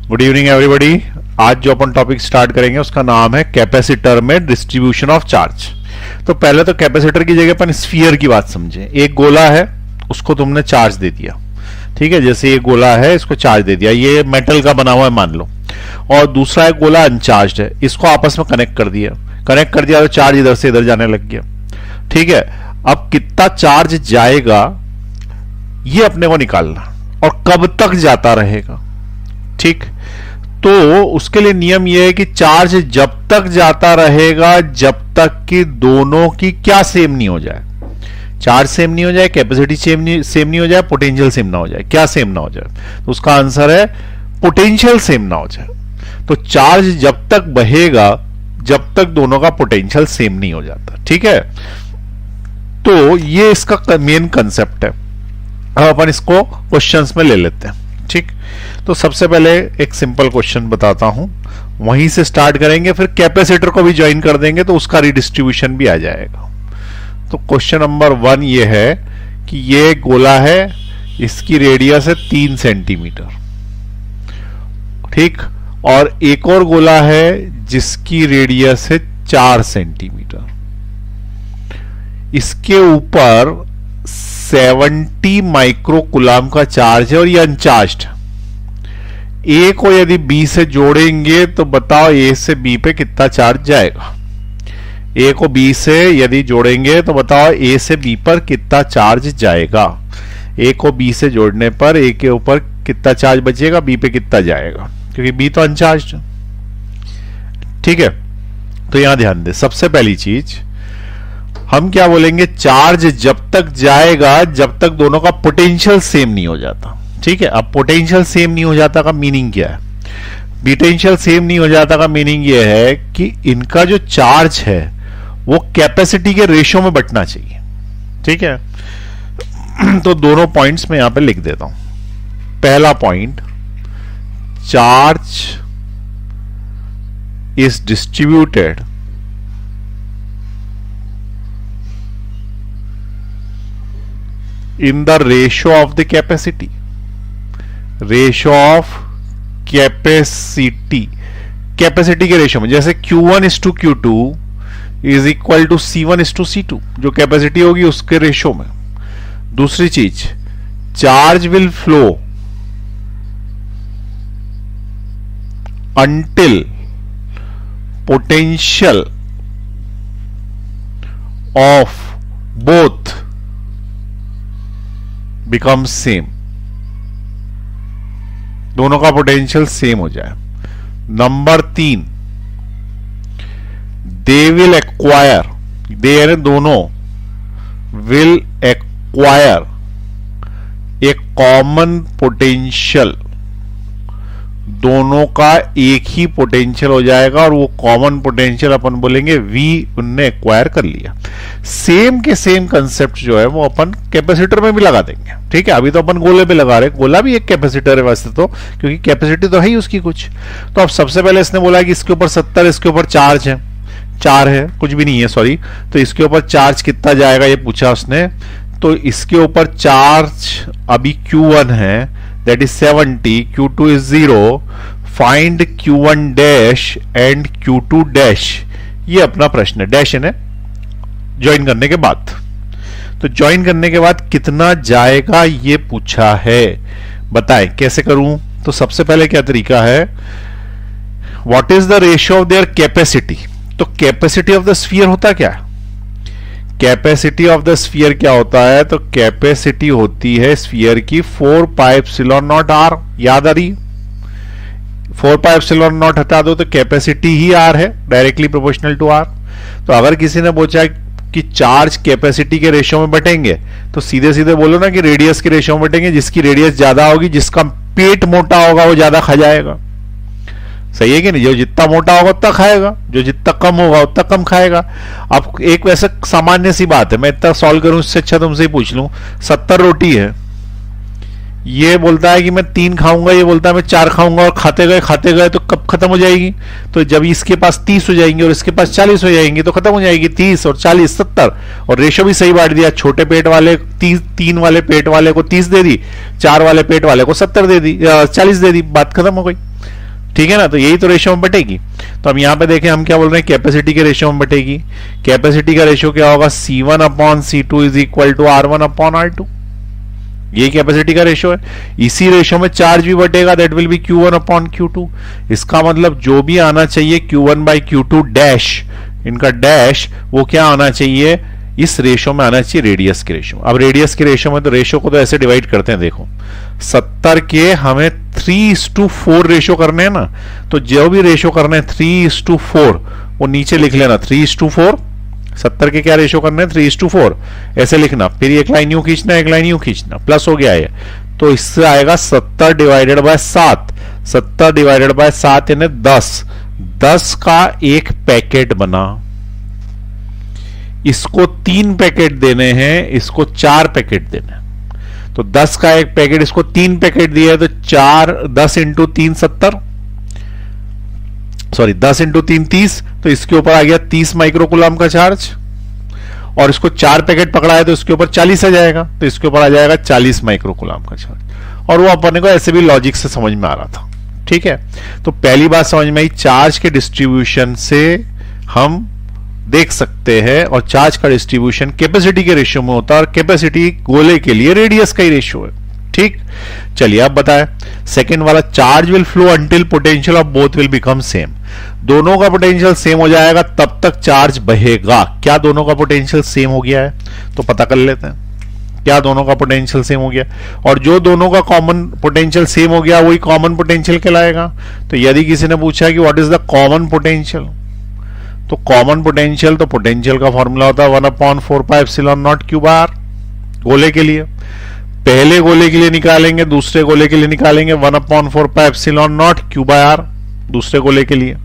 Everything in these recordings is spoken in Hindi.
Good evening everybody. आज जो अपन टॉपिक स्टार्ट करेंगे उसका नाम है कैपेसिटर में डिस्ट्रीब्यूशन ऑफ चार्ज। तो पहले तो कैपेसिटर की जगह अपन स्फीयर की बात समझे। एक गोला है, उसको तुमने चार्ज दे दिया, ठीक है। जैसे ये गोला है, इसको चार्ज दे दिया, ये मेटल का बना हुआ है मान लो, और दूसरा एक गोला अनचार्ज है, इसको आपस में कनेक्ट कर दिया तो चार्ज इधर से इधर जाने लग गया, ठीक है। अब कितना चार्ज जाएगा ये अपने को निकालना, और कब तक जाता रहेगा, ठीक। तो उसके लिए नियम यह है कि चार्ज जब तक जाता रहेगा जब तक कि दोनों की क्या सेम नहीं हो जाए। चार्ज सेम नहीं हो जाए, कैपेसिटी सेम नहीं हो जाए, पोटेंशियल सेम ना हो जाए। क्या सेम ना हो जाए? तो उसका आंसर है पोटेंशियल सेम ना हो जाए। तो चार्ज जब तक बहेगा जब तक दोनों का पोटेंशियल सेम नहीं हो जाता, ठीक है। तो ये इसका मेन कंसेप्ट है। अब अपन इसको क्वेश्चंस में ले लेते हैं, ठीक। तो सबसे पहले एक सिंपल क्वेश्चन बताता हूं, वहीं से स्टार्ट करेंगे, फिर कैपेसिटर को भी ज्वाइन कर देंगे तो उसका रिडिस्ट्रीब्यूशन भी आ जाएगा। तो क्वेश्चन नंबर 1 ये है कि ये गोला है, इसकी रेडियस है 3 सेंटीमीटर, ठीक। और एक और गोला है जिसकी रेडियस है 4 सेंटीमीटर। इसके ऊपर 70 माइक्रोकुलाम का चार्ज है और ये अनचार्ज्ड है। ए को यदि बी से जोड़ेंगे तो बताओ ए से बी पे कितना चार्ज जाएगा। ए को बी से यदि जोड़ेंगे तो बताओ ए से बी पर कितना चार्ज जाएगा। ए को बी से जोड़ने पर ए के ऊपर कितना चार्ज बचेगा, बी पे कितना जाएगा, क्योंकि बी तो अनचार्ज्ड है, ठीक है। तो यहां ध्यान दे, सबसे पहली चीज हम क्या बोलेंगे, चार्ज जब तक जाएगा जब तक दोनों का पोटेंशियल सेम नहीं हो जाता, ठीक है। अब पोटेंशियल सेम नहीं हो जाता का मीनिंग क्या है? पोटेंशियल सेम नहीं हो जाता का मीनिंग यह है कि इनका जो चार्ज है वो कैपेसिटी के रेशियो में बंटना चाहिए, ठीक है। तो दोनों पॉइंट्स में यहां पे लिख देता हूं। पहला point, charge is distributed in the ratio of the capacity, ratio of capacity, capacity के रेशियो में। जैसे Q1:Q2 is equal to C1:C2, जो कैपेसिटी होगी उसके रेशियो में। दूसरी चीज, charge will flow until potential of both become same, दोनों का पोटेंशियल सेम हो जाए। नंबर 3, दे विल एक्वायर, दे यानी दोनों, will acquire a common potential, दोनों का एक ही पोटेंशियल हो जाएगा, और वो कॉमन पोटेंशियल अपन बोलेंगे V, उनने एक्वायर कर लिया। सेम के सेम कंसेप्ट जो है वो अपन कैपेसिटर में भी लगा देंगे, ठीक है। अभी तो अपन गोले पे लगा रहे, गोला भी एक कैपेसिटर है वैसे तो, क्योंकि कैपेसिटी तो है ही उसकी कुछ। तो अब सबसे पहले इसने बोला कि इसके ऊपर 70, इसके ऊपर चार्ज है, 4 है, कुछ भी नहीं है सॉरी। तो इसके ऊपर चार्ज कितना जाएगा ये पूछा उसने। तो इसके ऊपर चार्ज अभी Q1 है, that is 70, Q2 is 0, find Q1 dash and Q2 dash। ये अपना प्रश्न है, डैश है ज्वाइन करने के बाद। तो ज्वाइन करने के बाद कितना जाएगा ये पूछा है, बताएं कैसे करूं। तो सबसे पहले क्या तरीका है, what is the ratio of their capacity. तो कैपेसिटी ऑफ द स्फीयर होता क्या है, कैपेसिटी ऑफ द स्फीयर क्या होता है? तो कैपेसिटी होती है स्फीयर की 4πε0r, याद आ रही? 4πε0 हटा दो तो कैपेसिटी ही r है, डायरेक्टली प्रोपोर्शनल टू r। तो अगर किसी ने पूछा कि चार्ज कैपेसिटी के रेशियो में बटेंगे, तो सीधे सीधे बोलो ना कि रेडियस के रेशियो में बटेंगे। जिसकी रेडियस ज्यादा होगी, जिसका पेट मोटा होगा वो ज्यादा खा जाएगा, सही है कि नहीं? जो जितना मोटा होगा उतना खाएगा, जो जितना कम होगा उतना कम खाएगा। अब एक वैसे सामान्य सी बात है, मैं इतना सॉल्व करूं इससे अच्छा तुमसे ही पूछ लूं, 70 रोटी है, ये बोलता है कि मैं 3 खाऊंगा, ये बोलता है मैं 4 खाऊंगा, और खाते गए तो कब खत्म हो जाएगी? तो जब इसके पास 30 हो जाएंगी और इसके पास 40 हो जाएंगी तो खत्म हो जाएगी। 30 और 40 70, और रेशो भी सही बांट दिया। छोटे पेट वाले 3 वाले पेट वाले को 30 दे दी, 4 वाले पेट वाले को 70 दे दी, 40 दे दी, बात खत्म हो गई। ठीक है ना, तो यही तो रेशो में बटेगी। तो हम यहां पे देखें, हम क्या बोल रहे हैं, कैपेसिटी के रेशो में बटेगी। कैपेसिटी का रेशो क्या होगा, C1/C2 is equal to R1/R2। ये कैपेसिटी का रेशो है। इसी रेशो में चार्ज भी बटेगा, दैट विल बी Q1/Q2। इसका मतलब जो भी आना चाहिए Q1/Q2 डैश, इनका डैश, वो क्या आना चाहिए, इस रेशो में आना चाहिए रेडियस के रेशो। अब रेडियस के रेशो में तो रेशो को तो ऐसे डिवाइड करते हैं, देखो 70 के हमें 3:4 रेशो करने हैं ना, तो जो भी रेशो करने हैं 3:4 वो नीचे लिख लेना, 3:4। 70 के क्या रेशो करने हैं, 3:4 ऐसे लिखना, फिर एक लाइन यूं खींचना, एक लाइन यूं खींचना, प्लस हो गया है। तो इससे आएगा 70 डिवाइडेड बाय 7, 70 डिवाइडेड बाय 7 यानी 10, 10 का एक पैकेट बना। इसको 3 पैकेट देने हैं, इसको 4 पैकेट देने हैं, तो 10 का एक पैकेट, इसको 3 पैकेट दिया है, तो 10 इंटू 3 70, सॉरी 10 इंटू 3 30, तो इसके ऊपर आ गया 30 माइक्रोकूलम का चार्ज, और इसको 4 पैकेट पकड़ा है तो इसके ऊपर 40 आ जाएगा, तो इसके ऊपर आ जाएगा 40 माइक्रोकूलम का चार्ज। और वो अपने को ऐसे भी लॉजिक से समझ में आ रहा था। ठीक है, तो पहली बात समझ में आई, चार्ज के डिस्ट्रीब्यूशन से हम देख सकते हैं, और चार्ज का डिस्ट्रीब्यूशन कैपेसिटी के रेशियो में होता है, और कैपेसिटी गोले के लिए रेडियस का ही रेशियो है। ठीक, चलिए अब बताएं सेकंड वाला, charge will flow until potential of both will become same. दोनों का पोटेंशियल सेम हो जाएगा तब तक चार्ज बहेगा। क्या दोनों का पोटेंशियल सेम हो गया है? तो पता कर लेते हैं क्या दोनों का पोटेंशियल सेम हो गया, और जो दोनों का कॉमन पोटेंशियल सेम हो गया वही कॉमन पोटेंशियल कहलाएगा। तो यदि किसी ने पूछा कि what is the common potential, तो कॉमन पोटेंशियल, तो पोटेंशियल का फॉर्मूला होता है 1/4πε0 Q/r गोले के लिए। पहले गोले के लिए निकालेंगे, दूसरे गोले के लिए निकालेंगे 1/4πε0 Q/r दूसरे गोले के लिए।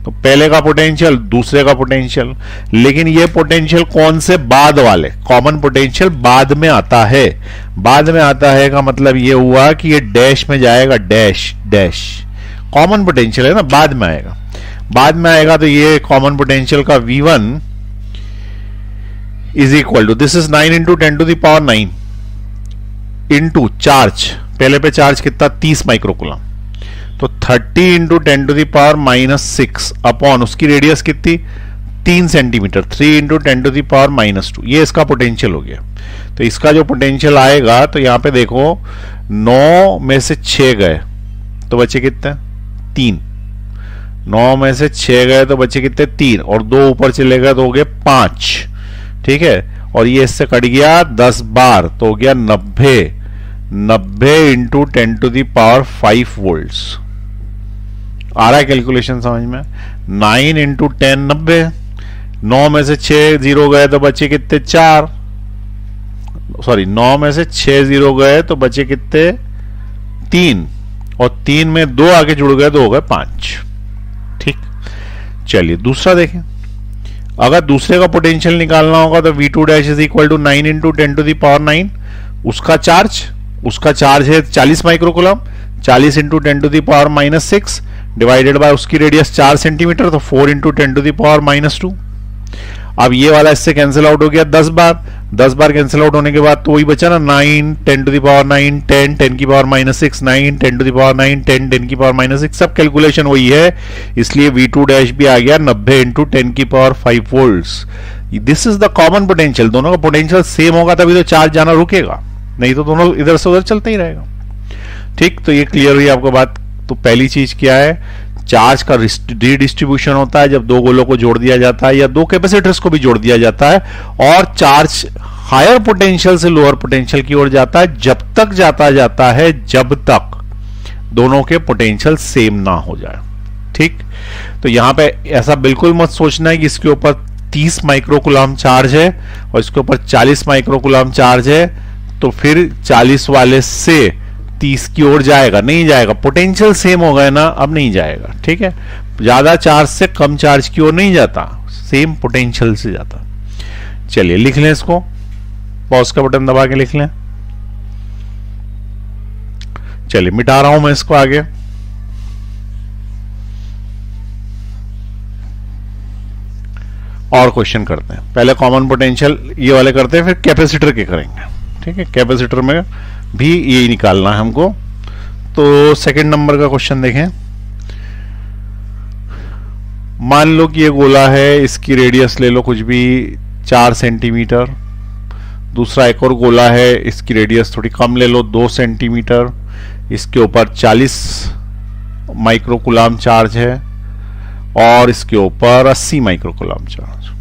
तो पहले का पोटेंशियल, दूसरे का पोटेंशियल, लेकिन ये पोटेंशियल कौन से, बाद वाले। कॉमन पोटेंशियल बाद में आता है। बाद में आता है का मतलब ये हुआ कि ये डैश में जाएगा, डैश डैश। कॉमन पोटेंशियल है ना, बाद में आएगा, बाद में आएगा। तो ये कॉमन पोटेंशियल का V1 is equal to, this is 9 into 10⁹ into charge, पहले पे चार्ज कितना 30 माइक्रोकूलम, तो 30 इंटू 10⁻⁻6 अपॉन उसकी रेडियस कितनी 3 सेंटीमीटर, 3 इंटू 10⁻²। ये इसका पोटेंशियल हो गया। तो इसका जो पोटेंशियल आएगा, तो यहां पे देखो 9 में से 6 गए तो बचे कितने 3, 9 में से 6 गए तो बचे कितने 3, और 2 ऊपर चले गए तो हो गए 5। ठीक है, और ये इससे कट गया 10 बार तो हो गया 90 इंटू 10⁵ वोल्ट्स। आ रहा है कैलकुलेशन समझ में? 9 इंटू 10 90, 9 में से 6 जीरो गए तो बचे कितने 4, सॉरी 9 में से 6 जीरो गए तो बचे कितने 3, और 3 में 2 आगे जुड़ गए तो हो गए 5। ठीक, चलिए दूसरा देखें। अगर दूसरे का पोटेंशियल निकालना होगा तो V2 dash is equal to 9 into 10⁹ उसका चार्ज है 40 माइक्रोकूलम, 40 इंटू 10⁻⁻6 डिवाइडेड बाय उसकी रेडियस 4 सेंटीमीटर, तो 4 इंटू 10⁻²। अब ये वाला इससे कैंसिल आउट हो गया 10 बार, 10 बार कैंसिल आउट होने के बाद तो वही बचा ना 9 10⁻9 10 10⁻6 9 10⁻9 10 10⁻6, सब कैलकुलेशन वही है। इसलिए V2 डैश भी आ गया 90 into 10⁵ volts. This is the common potential. दोनों का पोटेंशियल सेम होगा तभी तो चार्ज जाना रुकेगा, नहीं तो दोनों इधर से उधर चलता ही रहेगा। ठीक, तो ये क्लियर हुई आपको बात। तो पहली चीज क्या है, चार्ज का रीडिस्ट्रीब्यूशन होता है जब दो गोलों को जोड़ दिया जाता है या दो कैपेसिटर्स को भी जोड़ दिया जाता है, और चार्ज हायर पोटेंशियल से लोअर पोटेंशियल की ओर जाता है जब तक जाता है जब तक दोनों के पोटेंशियल सेम ना हो जाए। ठीक, तो यहां पे ऐसा बिल्कुल मत सोचना है कि इसके ऊपर 30 माइक्रोकूलम चार्ज है और इसके ऊपर 40 माइक्रोकूलम चार्ज है तो फिर 40 वाले से 30 की ओर जाएगा, नहीं जाएगा। पोटेंशियल सेम हो गए ना, अब नहीं जाएगा। ठीक है, ज्यादा चार्ज से कम चार्ज की ओर नहीं जाता, सेम पोटेंशियल से जाता। चलिए लिख लें इसको, पॉज का बटन दबा के लिख लें। चलिए मिटा रहा हूं मैं इसको आगे। और क्वेश्चन करते हैं, पहले कॉमन पोटेंशियल ये वाले करते हैं, फिर कैपेसिटर के करेंगे। ठीक है, कैपेसिटर में भी यही निकालना है हमको। तो सेकंड नंबर का क्वेश्चन देखें। मान लो कि ये गोला है, इसकी रेडियस ले लो कुछ भी 4 सेंटीमीटर। दूसरा एक और गोला है, इसकी रेडियस थोड़ी कम ले लो 2 सेंटीमीटर। इसके ऊपर 40 माइक्रोकुलाम चार्ज है और इसके ऊपर 80 माइक्रोकुलाम चार्ज।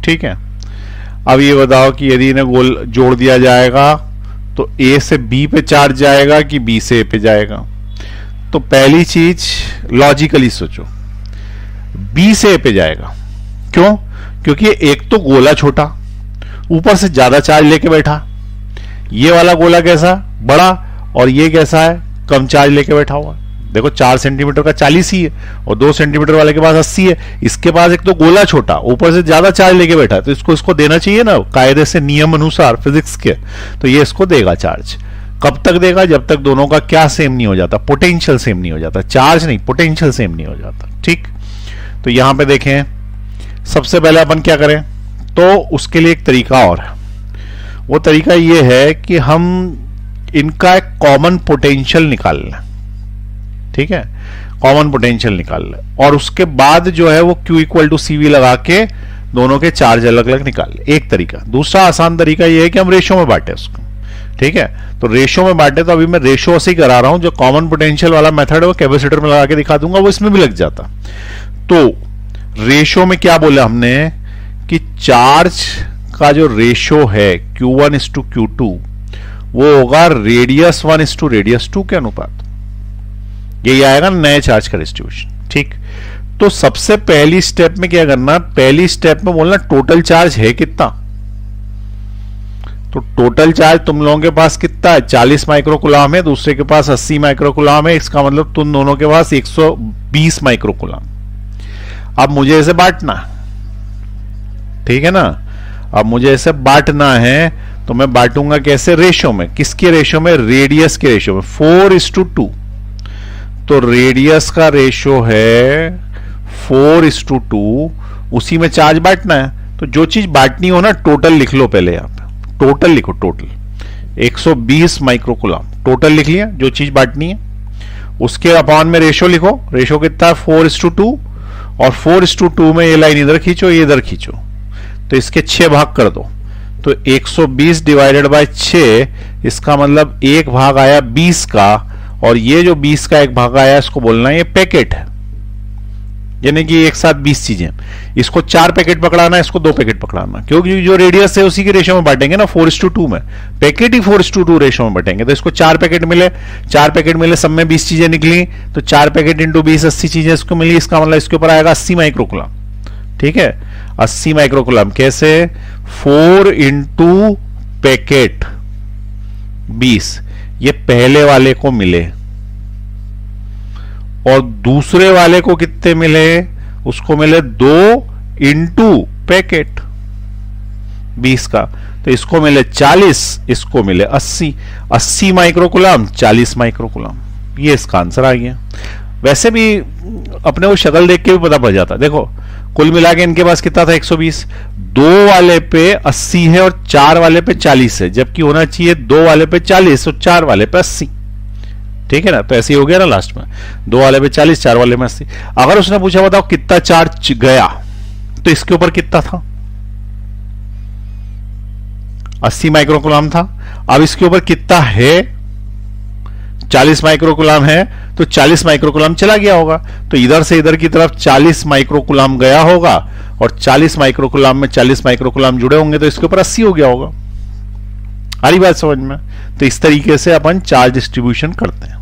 ठीक है, अब ये बताओ कि यदि इन्हें गोल जोड़ दिया जाएगा तो ए से बी पे चार्ज जाएगा कि बी से ए पे जाएगा। तो पहली चीज लॉजिकली सोचो, बी से ए पे जाएगा। क्यों? क्योंकि एक तो गोला छोटा, ऊपर से ज्यादा चार्ज लेके बैठा। ये वाला गोला कैसा? बड़ा, और ये कैसा है? कम चार्ज लेके बैठा हुआ। देखो 4 सेंटीमीटर का 40 ही है और 2 सेंटीमीटर वाले के पास 80 है। इसके पास एक तो गोला छोटा, ऊपर से ज्यादा चार्ज लेके बैठा है, तो इसको देना चाहिए ना कायदे से, नियम अनुसार फिजिक्स के। तो ये इसको देगा चार्ज। कब तक देगा? जब तक दोनों का क्या सेम नहीं हो जाता, पोटेंशियल सेम नहीं हो जाता। चार्ज नहीं, पोटेंशियल सेम नहीं हो जाता। ठीक, तो यहां पे देखें, सबसे पहले अपन क्या करें, तो उसके लिए एक तरीका और है। वो तरीका ये है कि हम इनका एक कॉमन पोटेंशियल निकाल लें। ठीक है, कॉमन पोटेंशियल निकाल लें और उसके बाद जो है वो Q इक्वल टू CV लगा के दोनों के चार्ज अलग अलग निकाल लें। एक तरीका। दूसरा आसान तरीका ये है कि हम रेशो में बांटे उसको। ठीक है, तो रेशो में बांटे, तो अभी मैं रेशो से ही करा रहा हूं। जो कॉमन पोटेंशियल वाला मेथड है वो कैपेसिटर में लगा के दिखा दूंगा, वो इसमें भी लग जाता। तो रेशो में क्या बोला हमने कि चार्ज का जो रेशो है Q1:Q2 वो होगा रेडियस 1:रेडियस 2 के अनुपात। यही आएगा नए चार्ज का डिस्ट्रीब्यूशन। ठीक, तो सबसे पहली स्टेप में क्या करना? पहली स्टेप में बोलना टोटल चार्ज है कितना। तो टोटल चार्ज तुम लोगों के पास कितना है? 40 माइक्रोकुलाम है, दूसरे के पास 80 माइक्रोकुलाम है। इसका मतलब तुम दोनों के पास 120 माइक्रोकुलाम। अब मुझे इसे बांटना, ठीक है ना। अब मुझे इसे बांटना है, तो मैं बांटूंगा कैसे? रेशो में। किसके रेशो में? रेडियस के रेशो में, 4:2। तो रेडियस का रेशो है 4:2, उसी में चार्ज बांटना है। तो जो चीज बांटनी हो ना, टोटल लिख लो पहले। यहां पे टोटल लिखो, टोटल 120 माइक्रोकुलाम टोटल लिख लिया जो चीज बांटनी है। उसके अपॉन में रेशो लिखो। रेशो कितना है? 4:2, और 4:2 में ये लाइन इधर खींचो, ये इधर खींचो, तो इसके 6 भाग कर दो। तो 120 डिवाइडेड बाय 6, इसका मतलब एक भाग आया 20 का, और ये जो 20 का एक भाग आया इसको बोलना है ये पैकेट है। यानी कि एक साथ 20 चीजें। इसको 4 पैकेट पकड़ाना है, इसको 2 पैकेट पकड़ाना, क्योंकि जो रेडियस है उसी के रेशो में बांटेंगे ना, 4:2 में। पैकेट ही 4:2 रेशो में बांटेंगे। तो इसको 4 पैकेट मिले, 4 पैकेट मिले, सब में 20 चीजें निकली, तो 4 पैकेट इंटू 20, 80 चीजें इसको मिली। इसका मतलब इसके ऊपर आएगा 80 माइक्रोकुलाम। ठीक है, 80 माइक्रोकुलाम। कैसे? 4 इंटू पैकेट 20, ये पहले वाले को मिले, और दूसरे वाले को कितने मिले? उसको मिले 2 इंटू पैकेट 20 का। तो इसको मिले 40, इसको मिले 80। 80 माइक्रोकुलाम, 40 माइक्रोकुलाम। ये इसका आंसर आ गया। वैसे भी अपने को शक्ल देख के भी पता पड़ जाता। देखो कुल मिला के इनके पास कितना था? 120। 2 वाले पे 80 है और 4 वाले पे 40 है, जबकि होना चाहिए 2 वाले पे 40 और 4 वाले पे 80। ठीक है ना, तो ऐसे ही हो गया ना लास्ट में, 2 वाले पे 40, 4 वाले में 80। अगर उसने पूछा बताओ कितना चार्ज गया, तो इसके ऊपर कितना था? 80 माइक्रोकुलाम था। अब इसके ऊपर कितना है? 40 माइक्रोकुलाम है, तो 40 माइक्रोकुलाम चला गया होगा। तो इधर से इधर की तरफ 40 माइक्रोकुलाम गया होगा, और 40 माइक्रोकुलाम में 40 माइक्रोकुलाम जुड़े होंगे, तो इसके ऊपर 80 हो गया होगा। आ रही बात समझ में? तो इस तरीके से अपन चार्ज डिस्ट्रीब्यूशन करते हैं।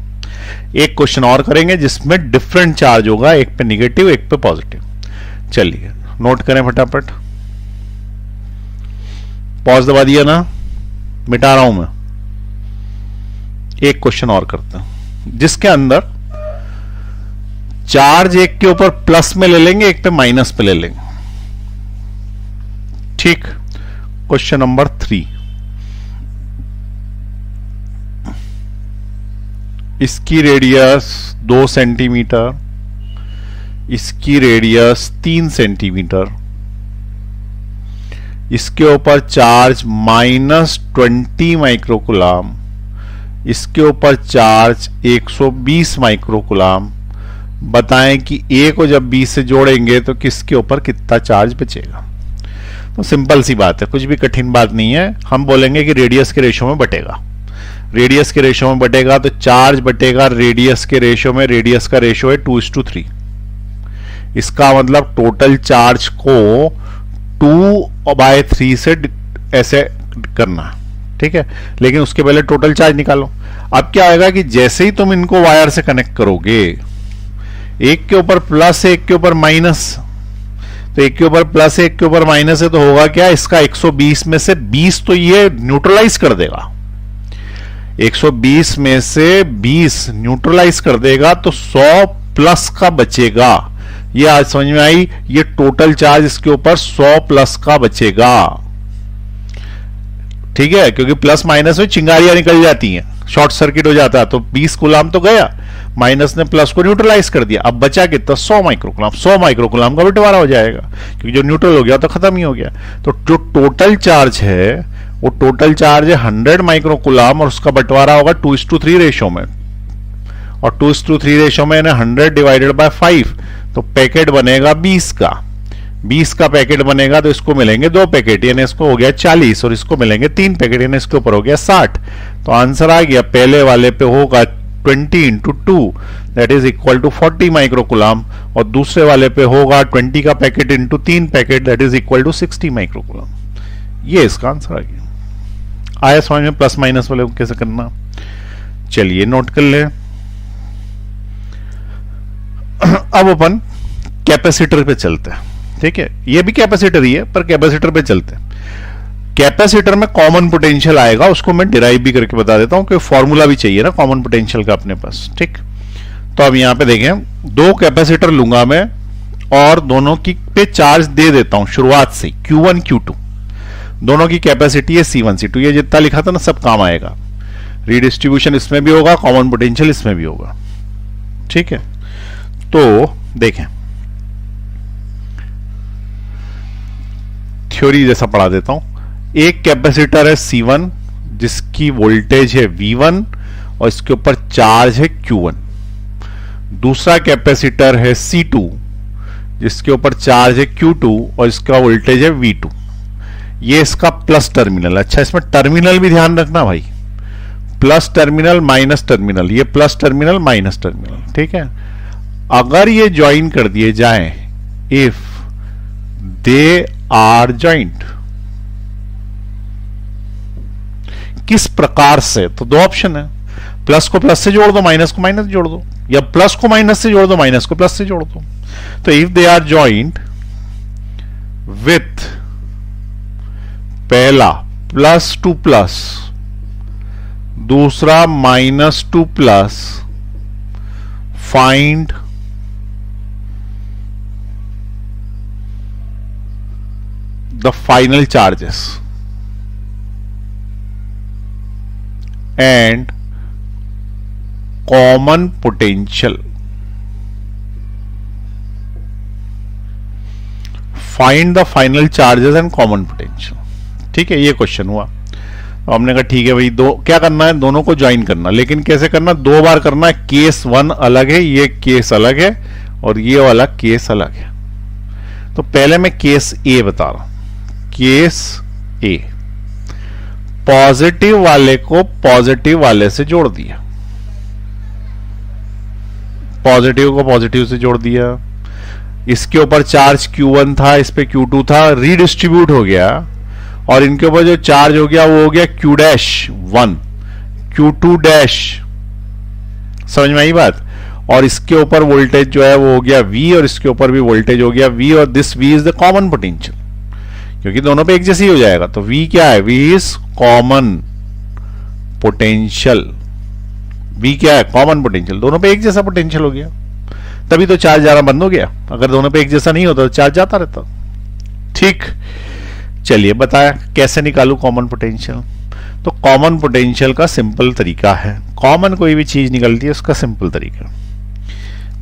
एक क्वेश्चन और करेंगे जिसमें डिफरेंट चार्ज होगा, एक पे निगेटिव, एक पे पॉजिटिव। चलिए नोट करें फटाफट। पॉज दबा दिया ना, मिटा रहा हूं मैं। एक क्वेश्चन और करते हैं जिसके अंदर चार्ज एक के ऊपर प्लस में ले लेंगे, एक पे माइनस पे ले लेंगे। ठीक, क्वेश्चन नंबर 3। इसकी रेडियस 2 सेंटीमीटर, इसकी रेडियस 3 सेंटीमीटर, इसके ऊपर चार्ज -20 माइक्रोकुलाम, इसके ऊपर चार्ज 120 माइक्रोकुलाम। बताएं कि ए को जब बी से जोड़ेंगे तो किसके ऊपर कितना चार्ज बचेगा। तो सिंपल सी बात है, कुछ भी कठिन बात नहीं है। हम बोलेंगे कि रेडियस के रेशो में बटेगा, रेडियस के रेशो में बटेगा तो चार्ज बटेगा रेडियस के रेशो में। रेडियस का रेशो है 2:3। इसका मतलब टोटल चार्ज को 2/3 से ऐसे करना, ठीक है। लेकिन उसके पहले टोटल चार्ज निकालो। अब क्या आएगा कि जैसे ही तुम इनको वायर से कनेक्ट करोगे, एक के ऊपर प्लस है, एक के ऊपर माइनस, तो एक के ऊपर प्लस है, एक के ऊपर माइनस है, तो होगा क्या, इसका 120 में से 20 तो ये न्यूट्रलाइज कर देगा। 120 में से 20 न्यूट्रलाइज कर देगा तो 100 प्लस का बचेगा। ये आज समझ में आई। ये टोटल चार्ज इसके ऊपर 100 प्लस का बचेगा, ठीक है, क्योंकि प्लस माइनस में चिंगारियां निकल जाती हैं, शॉर्ट सर्किट हो जाता है। तो 20 कूलाम तो गया, माइनस ने प्लस को न्यूट्रलाइज कर दिया। अब बचा कितना, 100 माइक्रोकुलाम। 100 माइक्रोकुलाम का बंटवारा हो जाएगा, क्योंकि जो न्यूट्रल हो गया तो खत्म ही हो गया। तो जो टोटल चार्ज है वो टोटल चार्ज है 100 माइक्रोकुलाम, और उसका बंटवारा होगा 2:3 रेशो में। और 2:3 रेशो में 100 डिवाइडेड बाय 5, तो पैकेट बनेगा 20 का। 20 का पैकेट बनेगा तो इसको मिलेंगे 2 पैकेट, यानी इसको हो गया 40, और इसको मिलेंगे 3 पैकेट, यानी इसके ऊपर हो गया 60। तो आंसर आ गया, पहले वाले पे होगा 20 × 2 that is equal to 40 microcoulomb, और दूसरे वाले पे होगा 20 का packet into 3 packet that is equal to 60 microcoulomb. ये इसका आंसर आ गया। आया समझ में प्लस माइनस वाले को कैसे करना। चलिए नोट कर ले। अब अपन कैपेसिटर पे चलते हैं, ठीक है। ये भी कैपेसिटर ही है, पर कैपेसिटर पे चलते हैं। कैपेसिटर में कॉमन पोटेंशियल आएगा, उसको मैं डिराइव भी करके बता देता हूं, कि फॉर्मूला भी चाहिए ना कॉमन पोटेंशियल का अपने पास, ठीक। तो अब यहां पे देखें, 2 कैपेसिटर लूंगा मैं और दोनों की पे चार्ज दे देता हूं शुरुआत से, Q1 Q2। दोनों की कैपेसिटी है C1 C2। ये जितना लिखा था ना सब काम आएगा। रीडिस्ट्रीब्यूशन इसमें भी होगा, कॉमन पोटेंशियल इसमें भी होगा, ठीक है। तो देखें, थ्योरी जैसा पढ़ा देता हूं। एक कैपेसिटर है C1 जिसकी वोल्टेज है V1 और इसके ऊपर चार्ज है Q1। दूसरा कैपेसिटर है C2 जिसके ऊपर चार्ज है Q2 और इसका वोल्टेज है V2। ये इसका प्लस टर्मिनल। अच्छा, इसमें टर्मिनल भी ध्यान रखना भाई, प्लस टर्मिनल माइनस टर्मिनल, ये प्लस टर्मिनल माइनस टर्मिनल, ठीक है। अगर ये ज्वाइन कर दिए जाएं, इफ दे आर ज्वाइंट, किस प्रकार से, तो 2 ऑप्शन है, प्लस को प्लस से जोड़ दो, माइनस को माइनस से जोड़ दो, या प्लस को माइनस से जोड़ दो, माइनस को प्लस से जोड़ दो। तो if they are joint with पहला प्लस टू प्लस, दूसरा minus two plus, find the final charges and common potential. Find the final charges and common potential. ठीक है, ये क्वेश्चन हुआ। तो हमने कहा ठीक है भाई, दो क्या करना है, दोनों को ज्वाइन करना। लेकिन कैसे करना, 2 बार करना है। केस 1 अलग है, ये केस अलग है, और ये वाला केस अलग है। तो पहले मैं केस ए बता रहा हूं। केस ए, पॉजिटिव वाले को पॉजिटिव वाले से जोड़ दिया, पॉजिटिव को पॉजिटिव से जोड़ दिया। इसके ऊपर चार्ज Q1 था, इस पे Q2 था, रीडिस्ट्रीब्यूट हो गया, और इनके ऊपर जो चार्ज हो गया वो हो गया Q'1, Q2'। समझ में आई बात। और इसके ऊपर वोल्टेज जो है वो हो गया V, और इसके ऊपर भी वोल्टेज हो गया V, और this V is the common potential, क्योंकि दोनों पे एक जैसी हो जाएगा। तो V क्या है, V is common potential. V क्या है, कॉमन पोटेंशियल। दोनों पे एक जैसा पोटेंशियल हो गया, तभी तो चार्ज जाना बंद हो गया। अगर दोनों पे एक जैसा नहीं होता तो चार्ज जाता रहता। ठीक, चलिए बताया कैसे निकालू कॉमन पोटेंशियल। तो कॉमन पोटेंशियल का सिंपल तरीका है, कॉमन कोई भी चीज निकलती है उसका सिंपल तरीका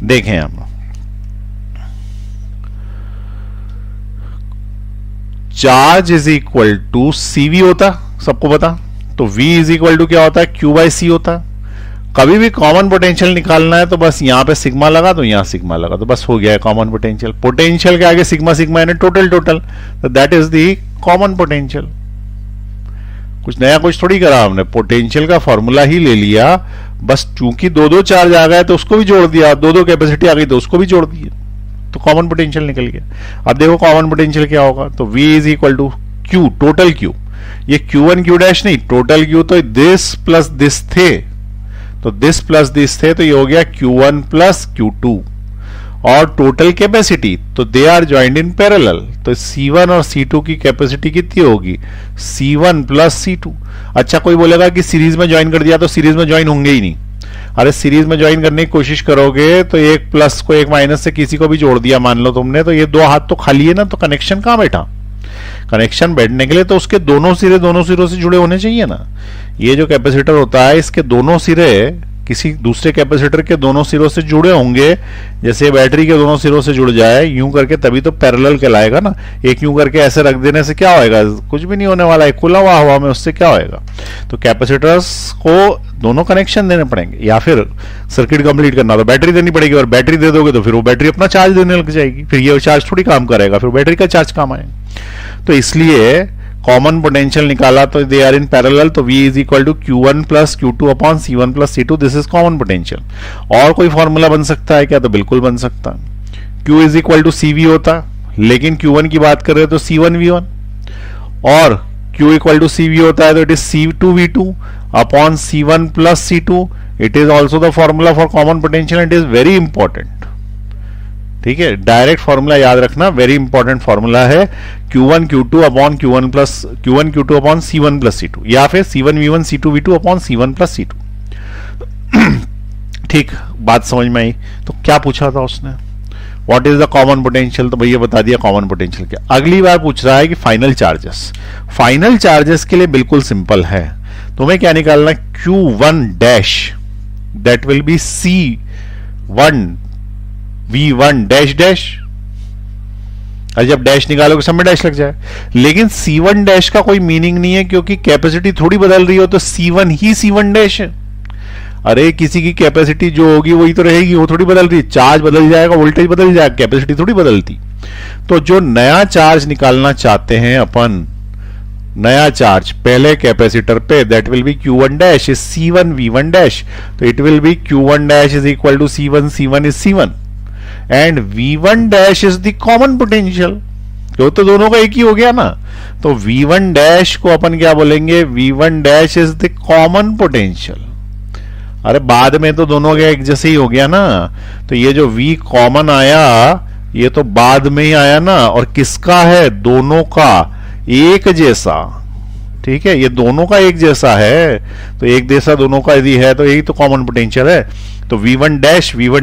देखें हम। Charge is equal to CV होता, सबको पता, तो V इज इक्वल टू क्या होता है, Q बाई सी होता। कभी भी कॉमन पोटेंशियल निकालना है तो बस यहां पे सिग्मा लगा दो, यहां सिग्मा लगा दो, बस हो गया है कॉमन पोटेंशियल। पोटेंशियल के आगे सिग्मा सिग्मा यानी टोटल टोटल, तो that is the common potential. कुछ नया कुछ थोड़ी करा हमने, पोटेंशियल का फॉर्मूला ही ले लिया, बस चूंकि दो दो चार्ज आ गए तो उसको भी जोड़ दिया, दो दो कैपेसिटी आ गई तो उसको भी जोड़ दिया, तो कॉमन पोटेंशियल निकल गया। अब देखो कॉमन पोटेंशियल क्या होगा, तो V is equal to Q, total Q, ये Q1 Q डैश नहीं, टोटल Q, तो दिस प्लस दिस थे, तो दिस प्लस दिस थे, तो ये हो गया Q1 प्लस Q2। और टोटल कैपेसिटी, तो they are joined in parallel, तो C1 और C2 की कैपेसिटी कितनी होगी, C1 प्लस C2। अच्छा कोई बोलेगा कि सीरीज में ज्वाइन कर दिया तो सीरीज में ज्वाइन होंगे ही नहीं। अरे सीरीज में ज्वाइन करने की कोशिश करोगे तो एक प्लस को एक माइनस से किसी को भी जोड़ दिया मान लो तुमने, तो ये दो हाथ तो खाली है ना, तो कनेक्शन कहां बैठा। कनेक्शन बैठने के लिए तो उसके दोनों सिरों से जुड़े होने चाहिए ना। ये जो कैपेसिटर होता है इसके दोनों सिरे किसी दूसरे कैपेसिटर के दोनों सिरों से जुड़े होंगे, जैसे बैटरी के दोनों सिरों से जुड़ जाए यूं करके, तभी तो पैरेलल कहलाएगा ना। एक यूं करके ऐसे रख देने से क्या होएगा, कुछ भी नहीं होने वाला है, खुला हुआ हवा में उससे क्या होएगा। तो कैपेसिटर्स को दोनों कनेक्शन देने पड़ेंगे, या फिर सर्किट कंप्लीट करना तो बैटरी देनी पड़ेगी, और बैटरी दे दोगे तो फिर वो बैटरी अपना चार्ज देने लग जाएगी, फिर ये चार्ज थोड़ी काम करेगा, फिर बैटरी का चार्ज काम आएगा। तो इसलिए कॉमन पोटेंशियल निकाला तो दे आर इन पैरेलल, तो V is equal to Q1 plus Q2 upon C1 plus C2, this is common potential. और कोई फॉर्मूला बन सकता है क्या, तो बिल्कुल बन सकता है। Q is equal to CV होता, लेकिन Q1 की बात कर रहे हो तो C1V1, और Q इक्वल टू CV होता है तो it is C2V2 upon C1 plus C2। It is also the formula for common potential, it is very important. ठीक है, डायरेक्ट फॉर्मूला याद रखना, वेरी इंपॉर्टेंट फॉर्मूला है, Q1 Q2 upon Q1 Q2 upon C1 plus C2, या फिर C1V1 C2V2 upon C1 plus C2। ठीक, बात समझ में आई। तो क्या पूछा था उसने, what is the common potential, तो भैया बता दिया कॉमन पोटेंशियल क्या। अगली बार पूछ रहा है कि फाइनल चार्जेस। फाइनल चार्जेस के लिए बिल्कुल सिंपल है, तुम्हें क्या निकालना, Q1 dash that will B C1 V1 dash dash. अरे जब डैश निकालोगे सब में डैश लग जाए, लेकिन C1 डैश का कोई मीनिंग नहीं है, क्योंकि कैपेसिटी थोड़ी बदल रही हो तो C1 ही C1 डैश है। अरे किसी की कैपेसिटी जो होगी वही तो रहेगी, वो थोड़ी बदल रही है, चार्ज बदल जाएगा, वोल्टेज बदल जाएगा, कैपेसिटी थोड़ी बदलती। तो जो नया चार्ज निकालना चाहते हैं अपन, नया चार्ज पहले कैपेसिटर पे, that will be Q1 dash is C1 V1 dash, तो it will be Q1 dash is equal to C1 C1 is C1 and V1 dash is the common potential, क्यों, तो दोनों का एक ही हो गया ना। तो V1 डैश को अपन क्या बोलेंगे, V1 dash is the common potential. अरे बाद में तो दोनों का एक जैसे ही हो गया ना, तो ये जो V कॉमन आया ये तो बाद में ही आया ना, और किसका है, दोनों का एक जैसा। ठीक है, ये दोनों का एक जैसा है, तो एक जैसा दोनों का यदि है तो यही तो कॉमन पोटेंशियल है। तो V1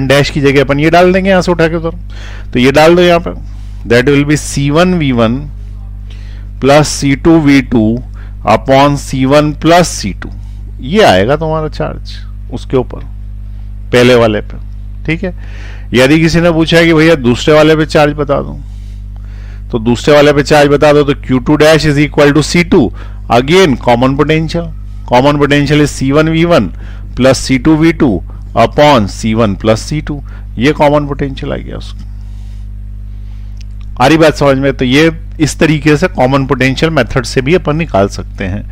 डैश की जगह अपन ये डाल देंगे यहां से उठा के उधर, तो ये डाल दो यहां पे, that will B C1 V1 plus C2 V2 upon C1 plus C2। ये आएगा तुम्हारा चार्ज उसके ऊपर, पहले वाले पे। ठीक है, यदि किसी ने पूछा है कि भैया दूसरे वाले पे चार्ज बता दो, तो दूसरे वाले पे चार्ज बता दो, तो Q2 dash is equal to C2, again common potential. Common potential is C1 V1 plus C2 V2 upon C1 plus C2, ये कॉमन पोटेंशियल आ गया उसको। आ रही बात समझ में। तो ये इस तरीके से कॉमन पोटेंशियल मेथड से भी अपन निकाल सकते हैं।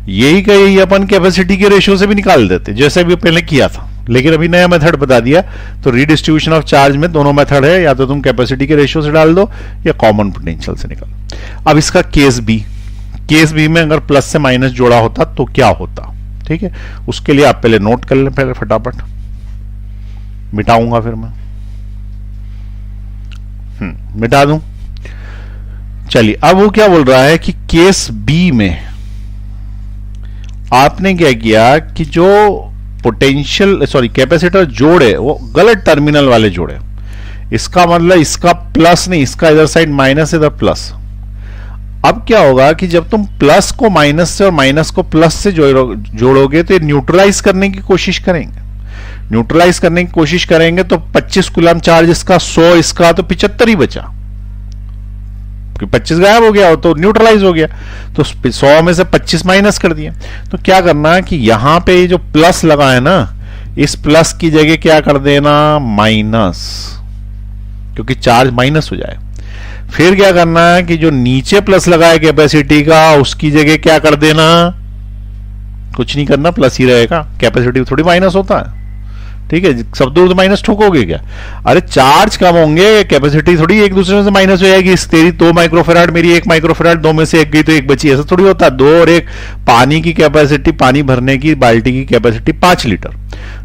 यही का यही अपन कैपेसिटी के रेशियो से भी निकाल देते, जैसे भी पहले किया था, लेकिन अभी नया मेथड बता दिया। तो रीडिस्ट्रीब्यूशन ऑफ चार्ज में दोनों मेथड है, या तो तुम कैपेसिटी के रेशियो से डाल दो या कॉमन पोटेंशियल से निकालो। अब इसका केस बी में अगर प्लस से माइनस जोड़ा होता तो क्या होता, ठीक है, उसके लिए आप पहले नोट कर लें, पहले फटाफट मिटाऊंगा फिर मैं मिटा दूं। चलिए, अब वो क्या बोल रहा है कि केस बी में आपने क्या किया कि जो कैपेसिटर जोड़े वो गलत टर्मिनल वाले जोड़े। इसका मतलब इसका प्लस नहीं, इसका इधर साइड माइनस, इधर प्लस। अब क्या होगा कि जब तुम प्लस को माइनस से और माइनस को प्लस से जोड़ोगे तो ये न्यूट्रलाइज करने की कोशिश करेंगे। न्यूट्रलाइज करने की कोशिश करेंगे तो 25 कूलम चार्ज इसका, 100 इसका, तो 75 ही बचा, 25 गायब हो गया तो न्यूट्रलाइज हो गया। तो 100 में से 25 माइनस कर दिया। तो क्या करना है कि यहां पे ये जो प्लस लगा है ना, इस प्लस की जगह क्या कर देना, माइनस, क्योंकि चार्ज माइनस हो जाए। फिर क्या करना है कि जो नीचे प्लस लगा है कैपेसिटी का, उसकी जगह क्या कर देना, कुछ नहीं करना, प्लस ही रहेगा। कैपेसिटी थोड़ी माइनस होता है, ठीक है, सब दूर तो माइनस ठोकोगे क्या? अरे चार्ज कम होंगे, कैपेसिटी थोड़ी एक दूसरे से माइनस हो जाएगी। तेरी 2 माइक्रोफेराड, मेरी 1 माइक्रोफेराड, 2 में से एक गई तो एक बची, ऐसा थोड़ी होता है। 2 और 1, पानी की कैपेसिटी, पानी भरने की बाल्टी की कैपेसिटी 5 लीटर,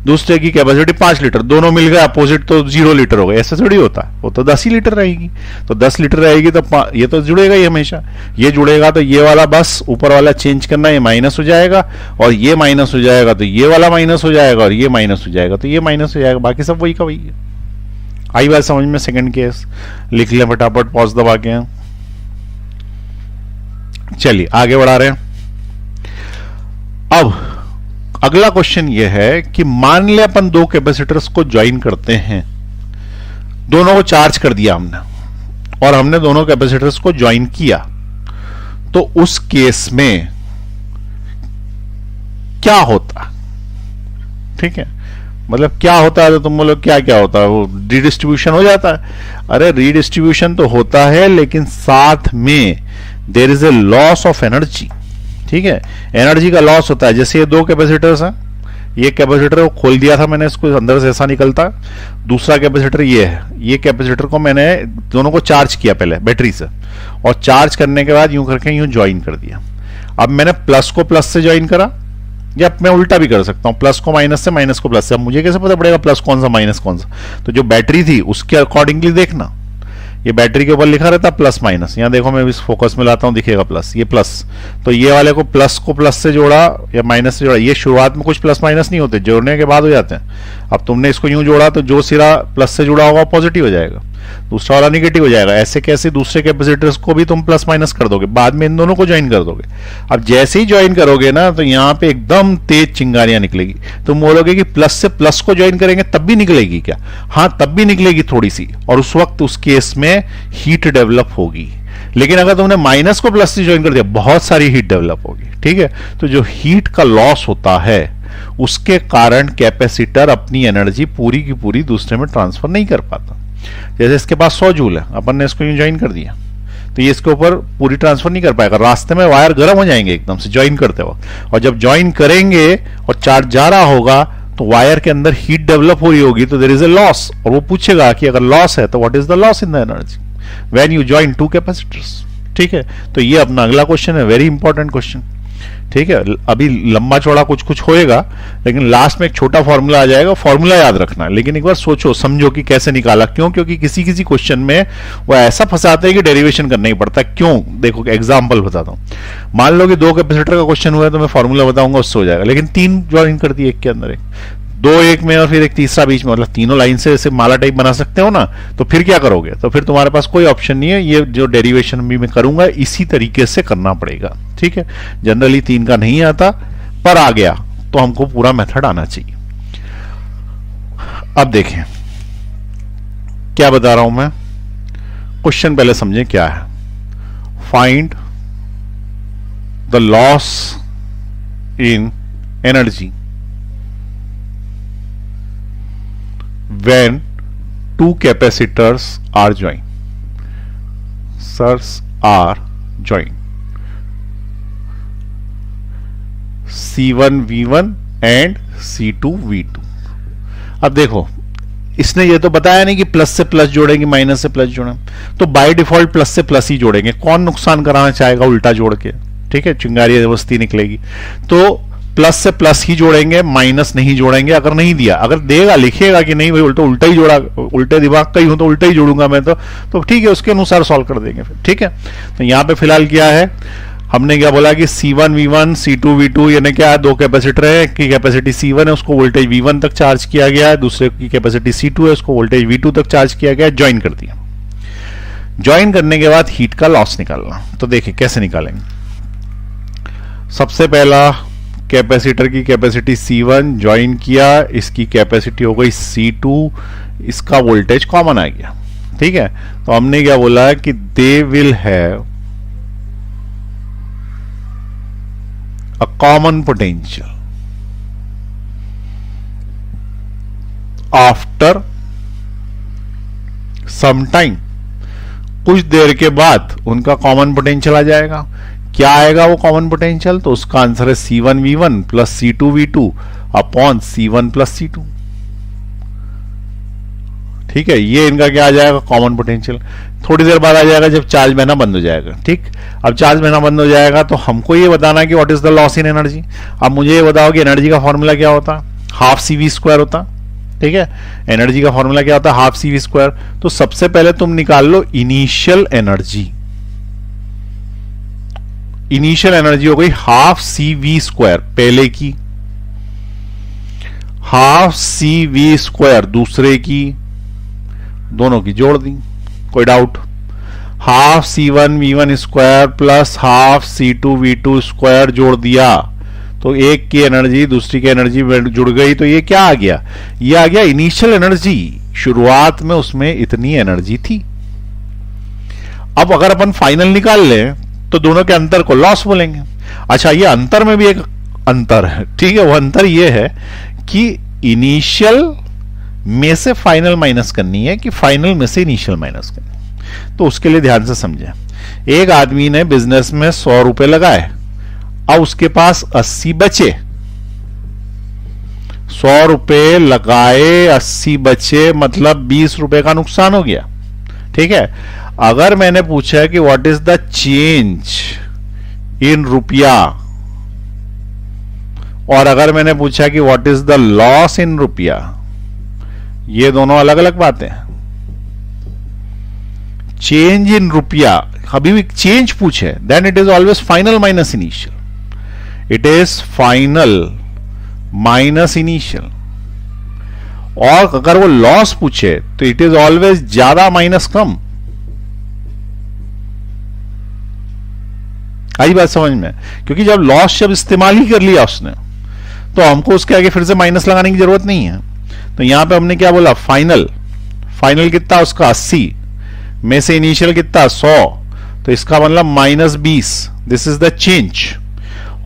दूसरे की कैपेसिटी 5 लीटर, दोनों मिल गए अपोजिट तो 0 लीटर हो गए, ऐसा थोड़ी होता है। वो तो 10 ही लीटर रहेगी। तो 10 लीटर रहेगी तो ये तो जुड़ेगा ही हमेशा, ये जुड़ेगा तो ये वाला बस ऊपर वाला चेंज करना, ये माइनस हो जाएगा, और ये माइनस हो जाएगा तो ये वाला माइनस हो जाएगा, और ये माइनस हो जाएगा तो ये माइनस हो जाएगा, बाकी सब वही का वही है। आई बात समझ में? सेकंड केस लिख लें फटाफट, पॉज दबा के। चलिए आगे बढ़ा रहे हैं। अब अगला क्वेश्चन यह है कि मान ले अपन 2 कैपेसिटर्स को ज्वाइन करते हैं, दोनों को चार्ज कर दिया हमने, और हमने दोनों कैपेसिटर्स को ज्वाइन किया, तो उस केस में क्या होता? ठीक है, मतलब क्या होता है? तो तुम बोलो क्या क्या होता है? वो रीडिस्ट्रीब्यूशन हो जाता है। अरे रीडिस्ट्रीब्यूशन तो होता है, लेकिन साथ में there is a loss of energy. ठीक है, एनर्जी का लॉस होता है। जैसे ये 2 कैपेसिटर्स हैं, ये कैपेसिटर को खोल दिया था मैंने, इसको अंदर से ऐसा निकलता है। दूसरा कैपेसिटर ये है, ये कैपेसिटर को मैंने दोनों को चार्ज किया पहले बैटरी से, और चार्ज करने के बाद यूं करके यूं ज्वाइन कर दिया। अब मैंने प्लस को प्लस से ज्वाइन करा, या मैं उल्टा भी कर सकता हूं, प्लस को माइनस से, माइनस को प्लस से। अब मुझे कैसे पता पड़ेगा प्लस कौन सा माइनस कौन सा? तो जो बैटरी थी उसके अकॉर्डिंगली देखना, ये बैटरी के ऊपर लिखा रहता प्लस माइनस। यहां देखो मैं इस फोकस में लाता हूं, दिखेगा प्लस, ये प्लस, तो ये वाले को प्लस से जोड़ा या माइनस से जोड़ा। ये शुरुआत में कुछ प्लस माइनस नहीं होते, जोड़ने के बाद हो जाते हैं। अब तुमने इसको यूं जोड़ा तो जो सिरा प्लस से जुड़ा होगा पॉजिटिव हो जाएगा, दूसरा वाला निगेटिव हो जाएगा। ऐसे कैसे दूसरे कैपेसिटर्स को भी तुम प्लस माइनस कर दोगे, बाद में इन दोनों को ज्वाइन कर दोगे। अब जैसे ही ज्वाइन करोगे ना, तो यहां पे एकदम तेज चिंगारियां निकलेगी। तुम बोलोगे कि प्लस से प्लस को ज्वाइन करेंगे तब भी निकलेगी क्या? हाँ, तब भी निकलेगी थोड़ी सी, और उस वक्त उस केस में हीट डेवलप होगी। लेकिन अगर तुमने माइनस को प्लस से ज्वाइन कर दिया, बहुत सारी हीट डेवलप होगी। ठीक है, तो जो हीट का लॉस होता है, उसके कारण कैपेसिटर अपनी एनर्जी पूरी की पूरी दूसरे में ट्रांसफर नहीं कर पाता। जैसे इसके पास 100 जूल है, अपन ने इसको यूं ज्वाइन कर दिया, तो ये इसके ऊपर पूरी ट्रांसफर नहीं कर पाएगा। रास्ते में वायर गर्म हो जाएंगे एकदम से ज्वाइन करते वक्त, और जब ज्वाइन करेंगे और चार्ज जा रहा होगा तो वायर के अंदर हीट डेवलप हो रही होगी, तो देयर इज ए लॉस। और वो पूछेगा कि अगर लॉस है तो what is the loss in the energy when you join 2 capacitors. ठीक है, तो ये अपना अगला क्वेश्चन है, वेरी इंपॉर्टेंट क्वेश्चन। ठीक है, अभी लंबा चौड़ा कुछ कुछ होएगा, लेकिन लास्ट में एक छोटा फॉर्मूला आ जाएगा, फॉर्मूला याद रखना। लेकिन एक बार सोचो समझो कि कैसे निकाला। क्यों? क्योंकि किसी किसी क्वेश्चन में वो ऐसा फंसाते हैं कि डेरिवेशन करना ही पड़ता है। क्यों? देखो एग्जांपल बताता हूं। मान लो कि 2 कैपेसिटर का क्वेश्चन हुआ है, तो मैं फॉर्मूला बताऊंगा, उससे हो जाएगा। लेकिन 3 ज्वाइन कर दिए एक के अंदर एक, 2 एक में और फिर एक तीसरा बीच में, मतलब तीनों लाइन से ऐसे माला टाइप बना सकते हो ना। तो फिर क्या करोगे? तो फिर तुम्हारे पास कोई ऑप्शन नहीं है, ये जो डेरिवेशन भी मैं करूंगा इसी तरीके से करना पड़ेगा। ठीक है, जनरली 3 का नहीं आता, पर आ गया तो हमको पूरा मेथड आना चाहिए। अब देखें क्या बता रहा हूं मैं, क्वेश्चन पहले समझें क्या है। Find the loss in energy when 2 capacitors are joined. Sirs are joined. C1 V1 and C2 V2. अब देखो, इसने ये तो बताया नहीं कि प्लस से प्लस जोड़ेंगे, माइनस से प्लस जोड़ेंगे, तो बाय डिफॉल्ट प्लस से प्लस ही जोड़ेंगे। कौन नुकसान कराना चाहेगा उल्टा जोड़ के? ठीक है, चिंगारी वस्ती निकलेगी। तो प्लस से प्लस ही जोड़ेंगे, माइनस नहीं जोड़ेंगे। अगर नहीं दिया, अगर देगा, लिखेगा कि नहीं भाई उल्टा ही जोड़ा, उल्टे दिमाग का ही हूं तो उल्टा ही जोड़ूंगा मैं, तो ठीक है, उसके अनुसार सॉल्व कर देंगे फिर। ठीक है, तो यहां पे फिलहाल क्या है, हमने क्या बोला कि C1 V1 C2 V2, यानी क्या है, 2 कैपेसिटर है, की कैपेसिटी C1 है, उसको वोल्टेज V1 तक चार्ज किया गया है, दूसरे की कैपेसिटी C2 है, उसको वोल्टेज V2 तक चार्ज किया गया है, ज्वाइन कर दिया। ज्वाइन करने के बाद हीट का लॉस निकालना। तो देखिए कैसे निकालेंगे। सबसे पहला कैपेसिटर की कैपेसिटी C1 ज्वाइन किया, इसकी कैपेसिटी हो गई C2, इसका वोल्टेज कॉमन आ गया। ठीक है, तो हमने क्या बोला कि they will have a common potential after some time, कुछ देर के बाद उनका कॉमन पोटेंशियल आ जाएगा। क्या आएगा वो कॉमन पोटेंशियल? तो उसका आंसर है C1V1 plus C2V2 upon C1 plus C2। ठीक है, ये इनका क्या आ जाएगा? Common potential. थोड़ी देर बाद आ जाएगा जब चार्ज बहना बंद हो जाएगा। ठीक, अब चार्ज बहना बंद हो जाएगा तो हमको ये बताना है कि what is the loss in energy. अब मुझे ये बताओ कि एनर्जी का फॉर्मूला क्या होता? हाफ CV² होता। ठीक है, एनर्जी का फॉर्मूला क्या होता है? Half CV²। तो सबसे पहले तुम निकाल लो इनिशियल एनर्जी। इनिशियल एनर्जी हो गई हाफ CV², पहले की, हाफ CV² दूसरे की, दोनों की जोड़ दी, कोई doubt? Half C1V1² plus half C2V2² जोड़ दिया तो एक की एनर्जी दूसरी की एनर्जी जुड़ गई। तो ये क्या आ गया? ये आ गया इनिशियल एनर्जी। शुरुआत में उसमें इतनी एनर्जी थी। अब अगर अपन फाइनल निकाल लें तो दोनों के अंतर को लॉस बोलेंगे। अच्छा, ये अंतर में भी एक अंतर है। ठीक है, वो अंतर ये है कि इनिशियल में से फाइनल माइनस करनी है कि फाइनल में से इनिशियल माइनस करनी है। तो उसके लिए ध्यान से समझें। एक आदमी ने बिजनेस में 100 रुपए लगाए, अब उसके पास 80 बचे। 100 रुपए लगाए, 80 बचे, मतलब 20 रुपए का नुकसान हो गया। ठीक है, अगर मैंने पूछा कि what is the change in रुपया, और अगर मैंने पूछा कि व्हाट इज द लॉस इन रुपया, ये दोनों अलग अलग बातें हैं। चेंज इन रुपया, अभी भी चेंज पूछे, then it is always final minus initial. It is final minus initial. और अगर वो लॉस पूछे तो इट इज ऑलवेज ज्यादा माइनस कम। आई बात समझ में? क्योंकि जब लॉस जब इस्तेमाल ही कर लिया उसने तो हमको उसके आगे फिर से माइनस लगाने की जरूरत नहीं है। तो यहां पे हमने क्या बोला? फाइनल। फाइनल कितना उसका? 80 में से इनिशियल कितना? 100। तो इसका मतलब -20। This is the change.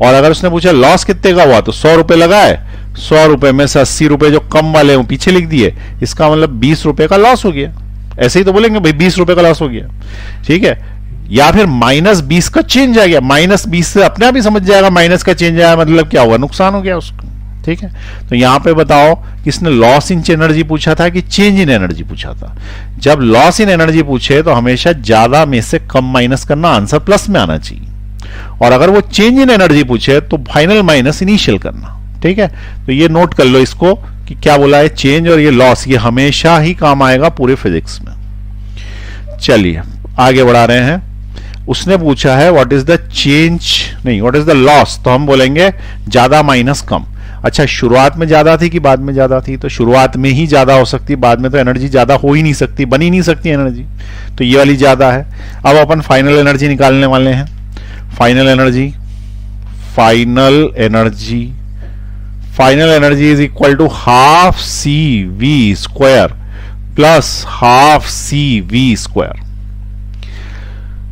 और अगर उसने पूछा लॉस कितने का हुआ, तो 100 रुपए लगाए, 100 रुपए में से 80 रुपए जो कम वाले हैं पीछे लिख दिए, इसका मतलब 20 रुपए का लॉस हो गया। ऐसे ही तो बोलेंगे भाई 20 रुपए का लॉस हो गया। ठीक है, या फिर -20 का चेंज आ गया। -20 से अपने आप ही समझ जाएगा माइनस का चेंज आया मतलब क्या हुआ? नुकसान हो गया उसको। ठीक है, तो यहां पे बताओ किसने लॉस इन एनर्जी पूछा था कि चेंज इन एनर्जी पूछा था? जब लॉस इन एनर्जी पूछे तो हमेशा ज्यादा में से कम माइनस करना, आंसर प्लस में आना चाहिए। और अगर वो चेंज इन एनर्जी पूछे तो फाइनल माइनस इनिशियल करना। ठीक है, तो ये नोट कर लो इसको कि क्या बोला है? चेंज और ये लॉस, ये हमेशा ही काम आएगा पूरे फिजिक्स में। चलिए आगे बढ़ा रहे हैं। उसने पूछा है व्हाट इज द चेंज, नहीं व्हाट इज द लॉस, तो हम बोलेंगे ज्यादा माइनस कम। अच्छा, शुरुआत में ज्यादा थी कि बाद में ज्यादा थी? तो शुरुआत में ही ज्यादा हो सकती, बाद में तो एनर्जी ज्यादा हो ही नहीं सकती, बन ही नहीं सकती एनर्जी। तो ये वाली ज्यादा है। अब अपन फाइनल एनर्जी निकालने वाले हैं। Final energy, final energy, final energy is equal to half CV² plus half CV²।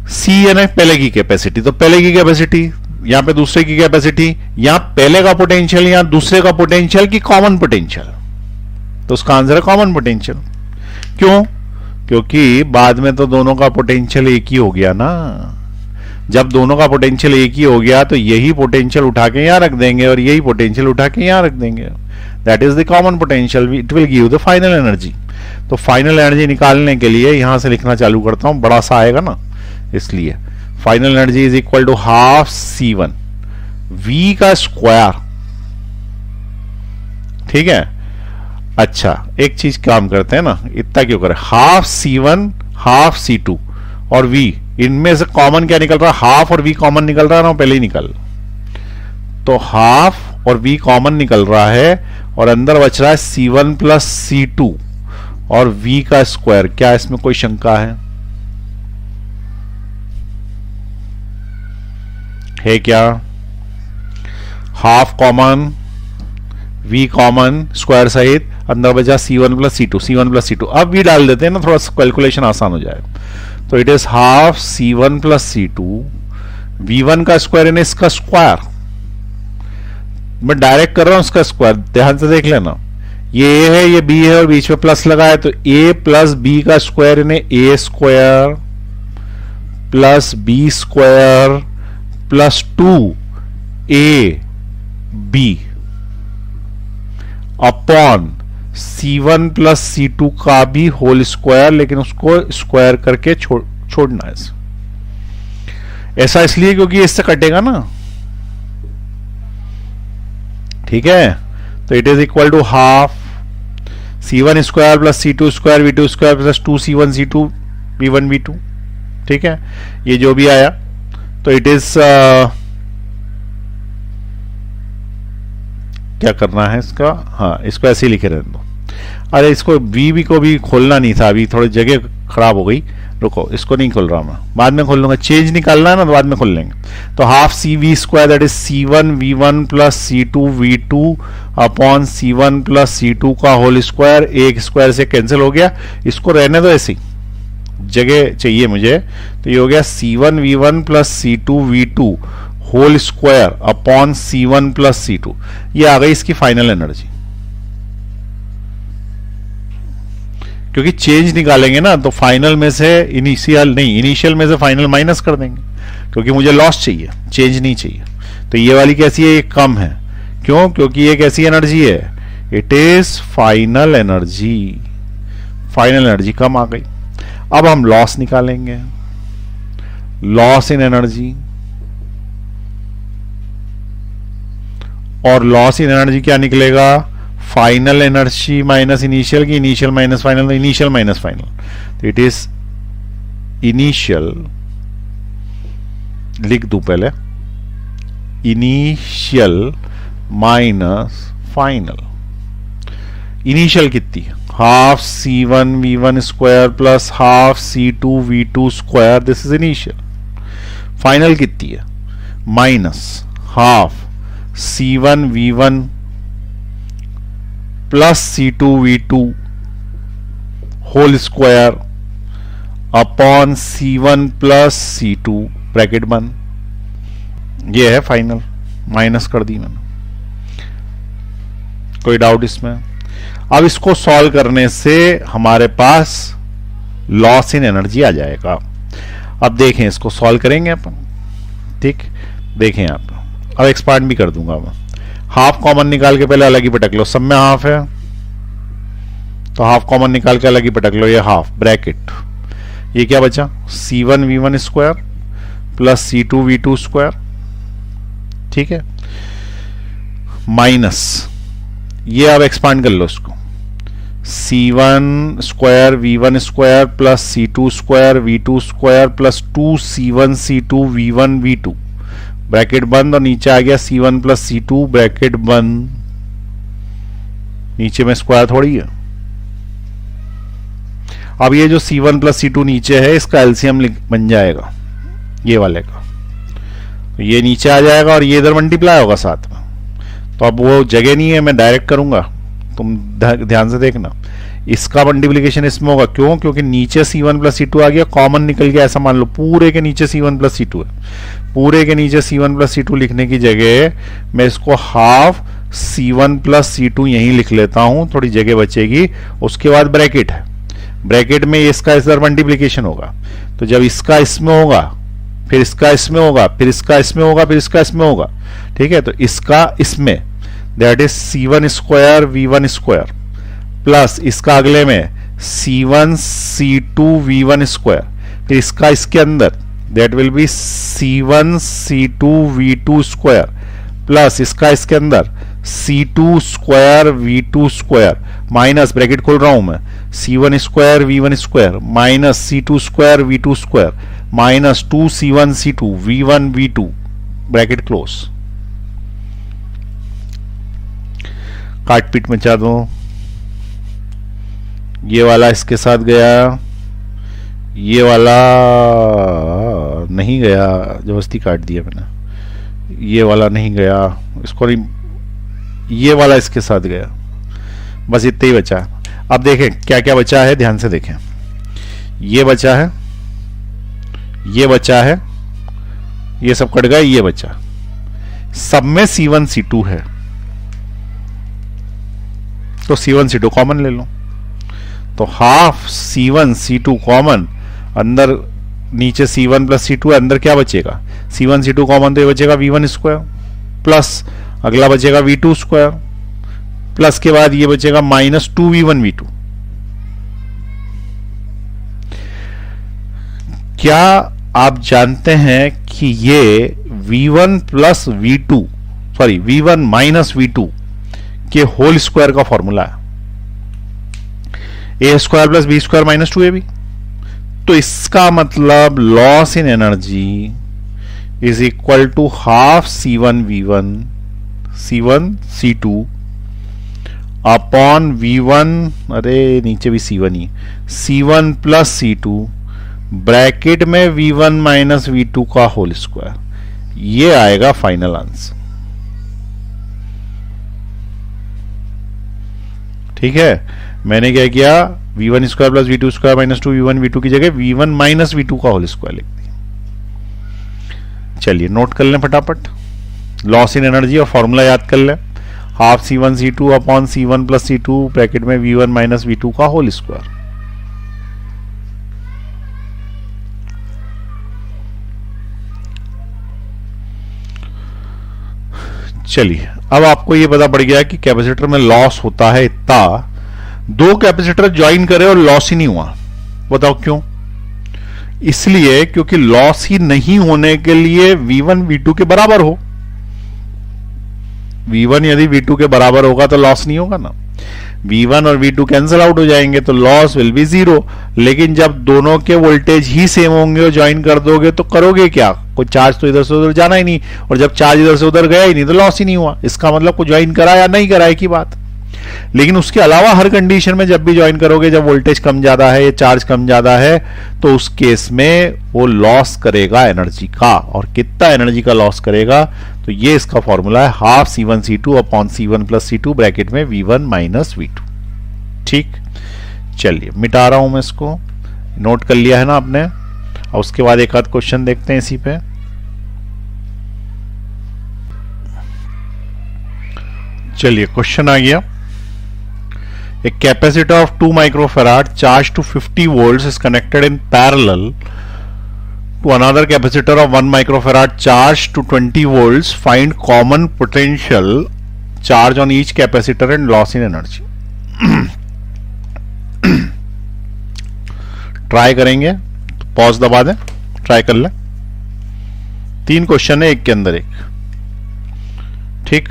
C है ना पहले की कैपेसिटी, तो पहले की कैपेसिटी, यहां पे दूसरे की कैपेसिटी, यहां पहले का पोटेंशियल, यहां दूसरे का पोटेंशियल की कॉमन पोटेंशियल। तो उसका आंसर है कॉमन पोटेंशियल। क्यों? क्योंकि बाद में तो दोनों का पोटेंशियल एक ही हो गया ना। जब दोनों का पोटेंशियल एक ही हो गया तो यही पोटेंशियल उठा के यहां रख देंगे और यही पोटेंशियल उठा के यहां रख देंगे। That is the common potential, it will give the final energy. तो फाइनल एनर्जी निकालने के लिए यहां से लिखना चालू करता हूं, बड़ा सा आएगा ना, इसलिए final energy is equal to half C1 V का स्क्वायर। ठीक है, अच्छा एक चीज काम करते हैं ना, इतना क्यों करें? हाफ C1 हाफ C2 और V, इनमें से कॉमन क्या निकल रहा है? हाफ और V कॉमन निकल रहा है ना, पहले ही निकल। तो हाफ और V कॉमन निकल रहा है और अंदर बच रहा है C1 प्लस C2 और V का स्क्वायर। क्या इसमें कोई शंका है? है क्या, half common, v common square सहित, अंदर बचा c1 plus c2, c1 plus c2। अब v डाल देते हैं ना, थोड़ा सा कैलकुलेशन आसान हो जाएगा। तो it is half c1 plus c2, v1 का स्क्वायर यानी इसका स्क्वायर, मैं डायरेक्ट कर रहा हूं उसका स्क्वायर, ध्यान से देख लेना, ये a है ये b है और बीच में प्लस लगा है, तो a प्लस b का स्क्वायर यानी a square plus b square plus 2ab upon c1 plus c2 का भी होल स्क्वायर, लेकिन उसको स्क्वायर करके छोड़ना है। ऐसा इसलिए क्योंकि इससे कटेगा ना, ठीक है। तो it is equal to half c1 square plus c2 square v2 square plus 2c1 c2 v1 v2, ठीक है, ये जो भी आया। तो इट इज क्या करना है इसका, हाँ इसको ऐसे ही लिखे रहने दो। अरे इसको v को भी खोलना नहीं था, अभी थोड़ी जगह खराब हो गई, रुको इसको नहीं खोल रहा मैं, बाद में खोल लूंगा, चेंज निकालना है ना तो बाद में खोल लेंगे। तो half C V square that is c1 v1 plus c2 v2 upon c1 plus c2 का होल स्क्वायर, एक स्क्वायर से कैंसिल हो गया, इसको रहने दो ऐसे ही, जगह चाहिए मुझे। तो ये हो गया c1 v1 plus c2 v2 whole square upon c1 plus c2, ये आ गई इसकी फाइनल एनर्जी। क्योंकि चेंज निकालेंगे ना तो फाइनल में से इनिशियल नहीं, इनिशियल में से फाइनल माइनस कर देंगे, क्योंकि मुझे लॉस चाहिए, चेंज नहीं चाहिए। तो ये वाली कैसी है, ये कम है, क्यों, क्योंकि ये कैसी एनर्जी है, it is final energy, final energy कम आ गई। अब हम लॉस निकालेंगे, लॉस इन एनर्जी, और लॉस इन एनर्जी क्या निकलेगा, फाइनल एनर्जी माइनस इनिशियल की, इनिशियल माइनस फाइनल, तो इनिशियल माइनस फाइनल, तो इट इज इनिशियल, लिख दूं पहले, इनिशियल माइनस फाइनल। इनिशियल कितनी है, half c1 v1 square plus half c2 v2 square, this is initial. Final कितनी है, minus half c1 v1 plus c2 v2 whole square upon c1 plus c2 bracket बंद, ये है फाइनल, माइनस कर दी मैंने। कोई डाउट इसमें? अब इसको सॉल्व करने से हमारे पास लॉस इन एनर्जी आ जाएगा। अब देखें, इसको सॉल्व करेंगे अपन, ठीक, देखें आप, अब एक्सपांड भी कर दूंगा मैं। हाफ कॉमन निकाल के पहले अलग ही पटक लो, सब में हाफ है तो हाफ कॉमन निकाल के अलग ही पटक लो, ये हाफ ब्रैकेट, ये क्या बचा, c1 v1 square plus c2 v2 square, ठीक है, माइनस ये, अब एक्सपांड कर लो इसको, c1 square v1 square plus c2 square v2 square plus 2c1 c2 v1 v2 bracket बंद, और नीचे आ गया c1 प्लस c2 ब्रैकेट बंद, नीचे में स्क्वायर थोड़ी है। अब ये जो c1 प्लस c2 नीचे है, इसका एलसीएम बन जाएगा ये वाले का, ये नीचे आ जाएगा और ये इधर मल्टीप्लाई होगा साथ में। तो अब वो जगह नहीं है, मैं डायरेक्ट करूंगा, तुम ध्यान से देखना, इसका मल्टीप्लीकेशन इसमें होगा, क्यों, क्योंकि नीचे c1 प्लस c2 आ गया, कॉमन निकल गया, ऐसा मान लो पूरे के नीचे c1 प्लस c2 है, पूरे के नीचे c1 प्लस c2 लिखने की जगह मैं इसको हाफ c1 प्लस c2 यहीं लिख लेता हूं, थोड़ी जगह बचेगी। उसके बाद ब्रैकेट है, ब्रैकेट में इसका इधर मल्टीप्लीकेशन होगा, तो जब इसका इसमें होगा, फिर इसका इसमें होगा, फिर इसका इसमें होगा, फिर इसका इसमें होगा, ठीक है, तो इसका इसमें, that is c1 square v1 square plus इसका अगले में c1 c2 v1 स्क्वायर, फिर इसका इसके अंदर that will B c1 c2 v2 square plus इसका इसके अंदर c2 square v2 square minus, bracket खोल रहा हूं मैं, c1 square v1 square minus c2 square v2 square minus 2c1 c2 v1 v2 bracket close. काट पीट मचा दो, ये वाला इसके साथ गया, ये वाला नहीं गया, जबरदस्ती काट दिया मैंने, ये वाला नहीं गया, इसको नहीं, ये वाला इसके साथ गया, बस इतना ही बचा है। अब देखें क्या क्या बचा है, ध्यान से देखें। ये बचा है, ये बचा है, ये सब कट गया, ये बचा, सब में C1 C2 है, तो C1 C2 कॉमन ले लो। तो हाफ C1 C2 कॉमन, अंदर नीचे C1 प्लस C2 है, अंदर क्या बचेगा, C1 C2 कॉमन, तो ये बचेगा V1 स्क्वायर, प्लस अगला बचेगा V2 स्क्वायर, प्लस के बाद ये बचेगा माइनस 2V1 V2। क्या आप जानते हैं कि ये V1 plus V2, sorry V1 minus V2 के होल स्क्वायर का फॉर्मूला है, A square plus B square minus 2ab। तो इसका मतलब loss in energy is equal to half C1 V1 C1 C2 upon V1, अरे नीचे भी C1 ही, C1 प्लस C2 ब्रैकेट में V1 माइनस V2 का होल स्क्वायर। ये आएगा फाइनल आंसर। ठीक है, मैंने क्या किया, V1 square plus V2 square minus 2V1 V2 की जगह V1 माइनस V2 का होल स्क्वायर लिख दिया। चलिए नोट कर लें फटाफट, लॉस इन एनर्जी और फॉर्मूला याद कर लें, half C1 C2 upon C1 plus C2 bracket में V1 माइनस V2 का होल स्क्वायर। चलिए अब आपको ये पता पड़ गया कि कैपेसिटर में लॉस होता है इतना, दो कैपेसिटर ज्वाइन करे और लॉस ही नहीं हुआ। बताओ क्यों? इसलिए क्योंकि लॉस ही नहीं होने के लिए V1 V2 के बराबर हो। V1 यदि V2 के बराबर होगा तो लॉस नहीं होगा ना, V1 और V2 कैंसिल आउट हो जाएंगे तो लॉस विल बी जीरो। लेकिन जब दोनों के वोल्टेज ही सेम होंगे और ज्वाइन कर दोगे तो करोगे क्या, कोई चार्ज तो इधर से उधर जाना ही नहीं, और जब चार्ज इधर से उधर गया ही नहीं तो लॉस ही नहीं हुआ। इसका मतलब को ज्वाइन करा या नहीं करा की बात। लेकिन उसके अलावा हर कंडीशन में जब भी ज्वाइन करोगे, जब वोल्टेज कम ज्यादा है या चार्ज कम ज्यादा है, तो उस केस में वो लॉस करेगा एनर्जी का। और कितना एनर्जी का लॉस करेगा, तो ये इसका फॉर्मूला है half C1 C2 upon C1 plus C2 bracket में V1 माइनस V2। ठीक, चलिए मिटा रहा हूं मैं इसको, नोट कर लिया है ना आपने। और उसके बाद एक आध क्वेश्चन देखते हैं इसी पे। चलिए क्वेश्चन आ गया, A capacitor of 2 microfarad charged to 50 volts is connected in parallel to another capacitor of 1 microfarad charged to 20 volts. Find common potential charge on each capacitor and loss in energy. Try करेंगे तो पॉज दबा दें, ट्राई कर लें। 3 क्वेश्चन है एक के अंदर एक। ठीक,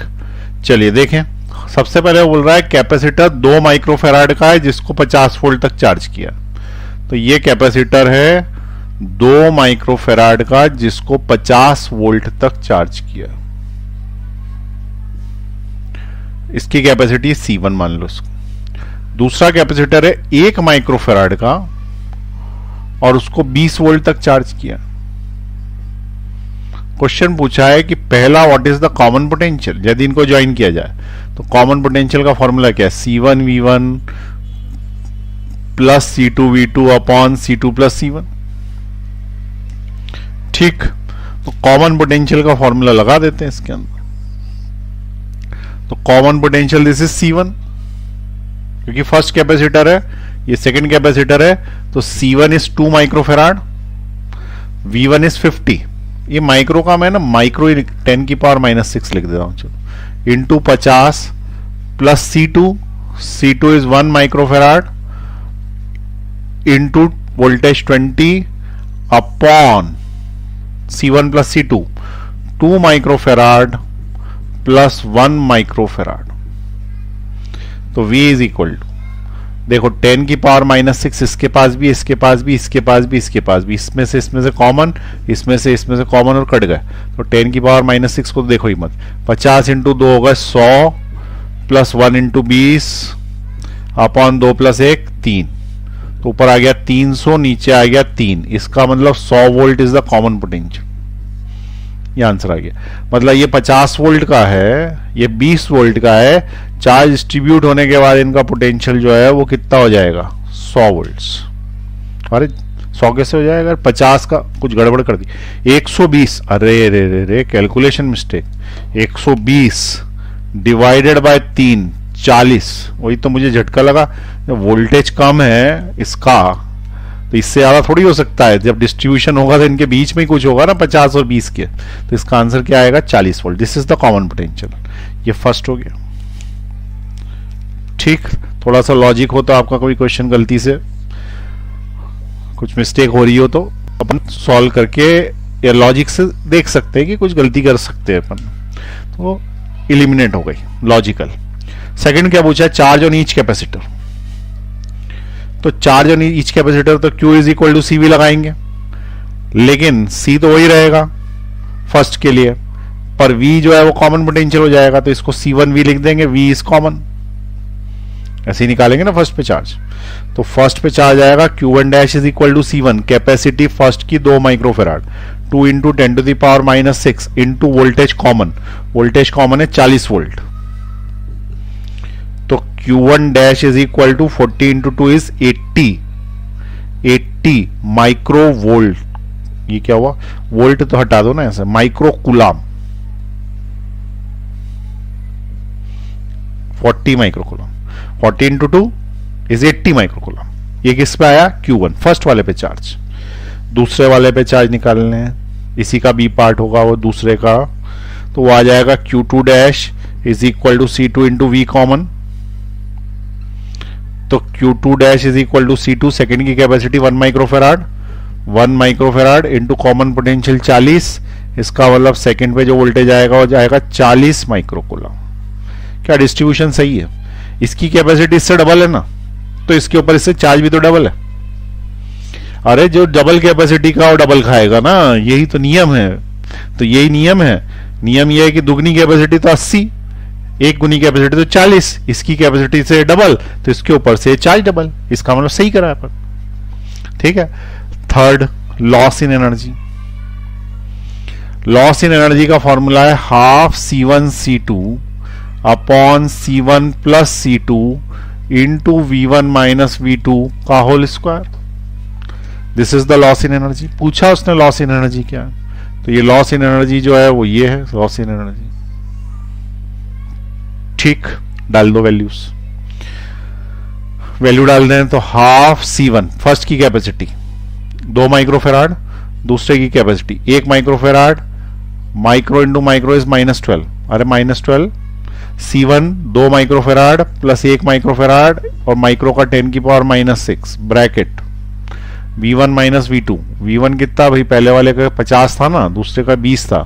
चलिए देखें। सबसे पहले बोल रहा है कैपेसिटर 2 माइक्रोफेराड का है जिसको 50 वोल्ट तक चार्ज किया। तो ये कैपेसिटर है 2 माइक्रोफेराड का जिसको 50 वोल्ट तक चार्ज किया। इसकी कैपेसिटी C1 मान लो इसको। दूसरा कैपेसिटर है 1 माइक्रोफेराड का और उसको 20 वोल्ट तक चार्ज किया। क्वेश्चन पूछा है कि पहला what is the common potential यदि इनको ज्वाइन किया जाए। तो कॉमन पोटेंशियल का फॉर्मूला क्या है, C1 V1 plus C2 V2 upon C2 plus C1। ठीक, तो कॉमन पोटेंशियल का फॉर्मूला लगा देते हैं इसके अंदर। तो common potential this is C1, क्योंकि फर्स्ट कैपेसिटर है, ये सेकंड कैपेसिटर है, तो C1 is 2 microfarad, V1 is 50। ये माइक्रो का मैं ना माइक्रो 10 की पावर माइनस 6 लिख दे रहा हूं, चलो, into 50 plus C2 is 1 microfarad into voltage 20 upon C1 plus C2 2 microfarad plus 1 microfarad. तो V इज इक्वल टू, देखो 10 की पावर माइनस 6 इसके पास भी, इसके पास भी, इसके पास भी, इसके पास भी, इसमें से कॉमन, इसमें से कॉमन और कट गए। तो 10 की पावर माइनस 6 को तो देखो ही मत, 50 इंटू 2 होगा 100 प्लस 1 इंटू 20 अपॉन 2 प्लस 1 3। तो ऊपर आ गया 300, नीचे आ गया 3। इसका मतलब 100 volt is the common potential. ये आंसर आ गया। मतलब ये 50 वोल्ट का है, ये 20 वोल्ट का है। चार्ज डिस्ट्रीब्यूट होने के बाद इनका पोटेंशियल जो है वो कितना हो जाएगा, 100 वोल्ट्स। अरे 100 कैसे हो जाएगा, 50 का कुछ गड़बड़ कर दी, 120। अरे रे रे रे, कैलकुलेशन मिस्टेक। 120 divided by 3, 40। वही तो मुझे झटका लगा, वोल्टेज कम है इसका तो इससे ज्यादा थोड़ी हो सकता है। जब डिस्ट्रीब्यूशन होगा तो इनके बीच में ही कुछ होगा ना 50 और 20 के, तो इसका आंसर क्या आएगा, 40 volt. This is the common potential. ये फर्स्ट हो गया। ठीक, थोड़ा सा लॉजिक हो तो आपका कोई क्वेश्चन गलती से कुछ मिस्टेक हो रही हो तो अपन सॉल्व करके या लॉजिक से देख सकते हैं कि कुछ गलती कर सकते हैं अपन, तो इलिमिनेट हो गई लॉजिकल। सेकंड क्या पूछा है, चार्ज ऑन ईच कैपेसिटर। तो चार्ज ऑन ईच कैपेसिटर तो Q is equal to CV लगाएंगे, लेकिन C तो वही रहेगा फर्स्ट के लिए, पर V जो है वो कॉमन पोटेंशियल हो जाएगा, तो इसको C1V लिख देंगे, V इज कॉमन। ऐसे ही निकालेंगे ना फर्स्ट पे चार्ज। तो फर्स्ट पे चार्ज आएगा Q1 dash is equal to C1, capacity first की 2 microfarad, 2 into 10 to the power -6 into voltage common. Voltage common है 40 वोल्ट, तो Q1 dash is equal to 40 into 2 is 80 micro volt. ये क्या हुआ, वोल्ट तो हटा दो ना ऐसे, micro coulomb, 40 micro coulomb. 40 into 2 is 80 micro coulomb. ये किस पे आया, Q1 फर्स्ट वाले पे चार्ज। दूसरे वाले पे चार्ज निकालने हैं, इसी का बी पार्ट होगा वो दूसरे का, तो वो आ जाएगा Q2 dash is equal to C2 into V common. तो Q2 dash is equal to C2, second की capacity 1 microfarad, 1 microfarad into common potential 40। इसका मतलब सेकेंड पे जो वोल्टेज आएगा वो जाएगा 40 माइक्रो कूलम। क्या डिस्ट्रीब्यूशन सही है? इसकी कैपेसिटी इससे डबल है ना, तो इसके ऊपर इससे चार्ज भी तो डबल है। अरे जो डबल कैपेसिटी का वो डबल खाएगा ना, यही तो नियम है। तो यही नियम है, नियम ये है कि दुगनी कैपेसिटी तो 80, एक गुनी कैपेसिटी तो 40, इसकी कैपेसिटी से डबल तो इसके ऊपर से चार्ज डबल। इसका मतलब सही करा अपन, ठीक है। Third, loss in energy. Loss in energy का फॉर्मूला है half C1 C2 upon C1 plus C2 into V1 minus V2 का whole square. This is the loss in energy. पूछा उसने लॉस इन एनर्जी क्या है, तो ये लॉस इन एनर्जी जो है वो ये है लॉस इन एनर्जी। ठीक, डाल दो वैल्यूज, वैल्यू डाल दें तो हाफ C1 फर्स्ट की कैपेसिटी 2 माइक्रोफेराड, दूसरे की capacity 1 microfarad, micro into micro is -12। अरे -12, C1 2 माइक्रोफेराड प्लस 1 माइक्रोफेराड और माइक्रो का 10 की power -6 bracket V1 minus V2। V1 कितना भाई, पहले वाले का 50 था ना, दूसरे का 20 था,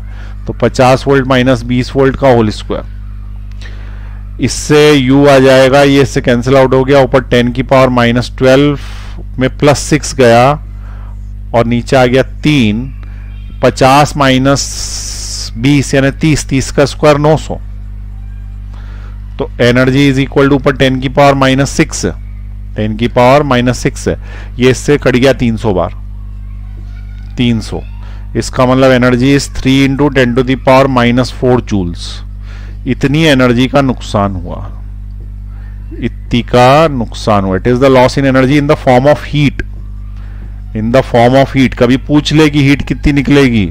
तो 50 वोल्ट माइनस 20 वोल्ट का होल स्क्वायर। इससे U आ जाएगा, ये इससे कैंसिल आउट हो गया, ऊपर 10 की पावर -12 में +6 गया और नीचे आ गया 3, 50 माइनस 20 यानी 30, 30 का स्क्वायर 900। तो एनर्जी इज इक्वल टू ऊपर 10 की पावर -6, 10 की पावर -6 है, ये इससे कट गया 300 बार, 300। इसका मतलब energy is 3 into 10 to the power -4 joules. इतनी एनर्जी का नुकसान हुआ, इतनी का नुकसान हुआ। It is the loss in energy in the form of heat, in the form of heat. कभी पूछ ले कि हीट कितनी निकलेगी,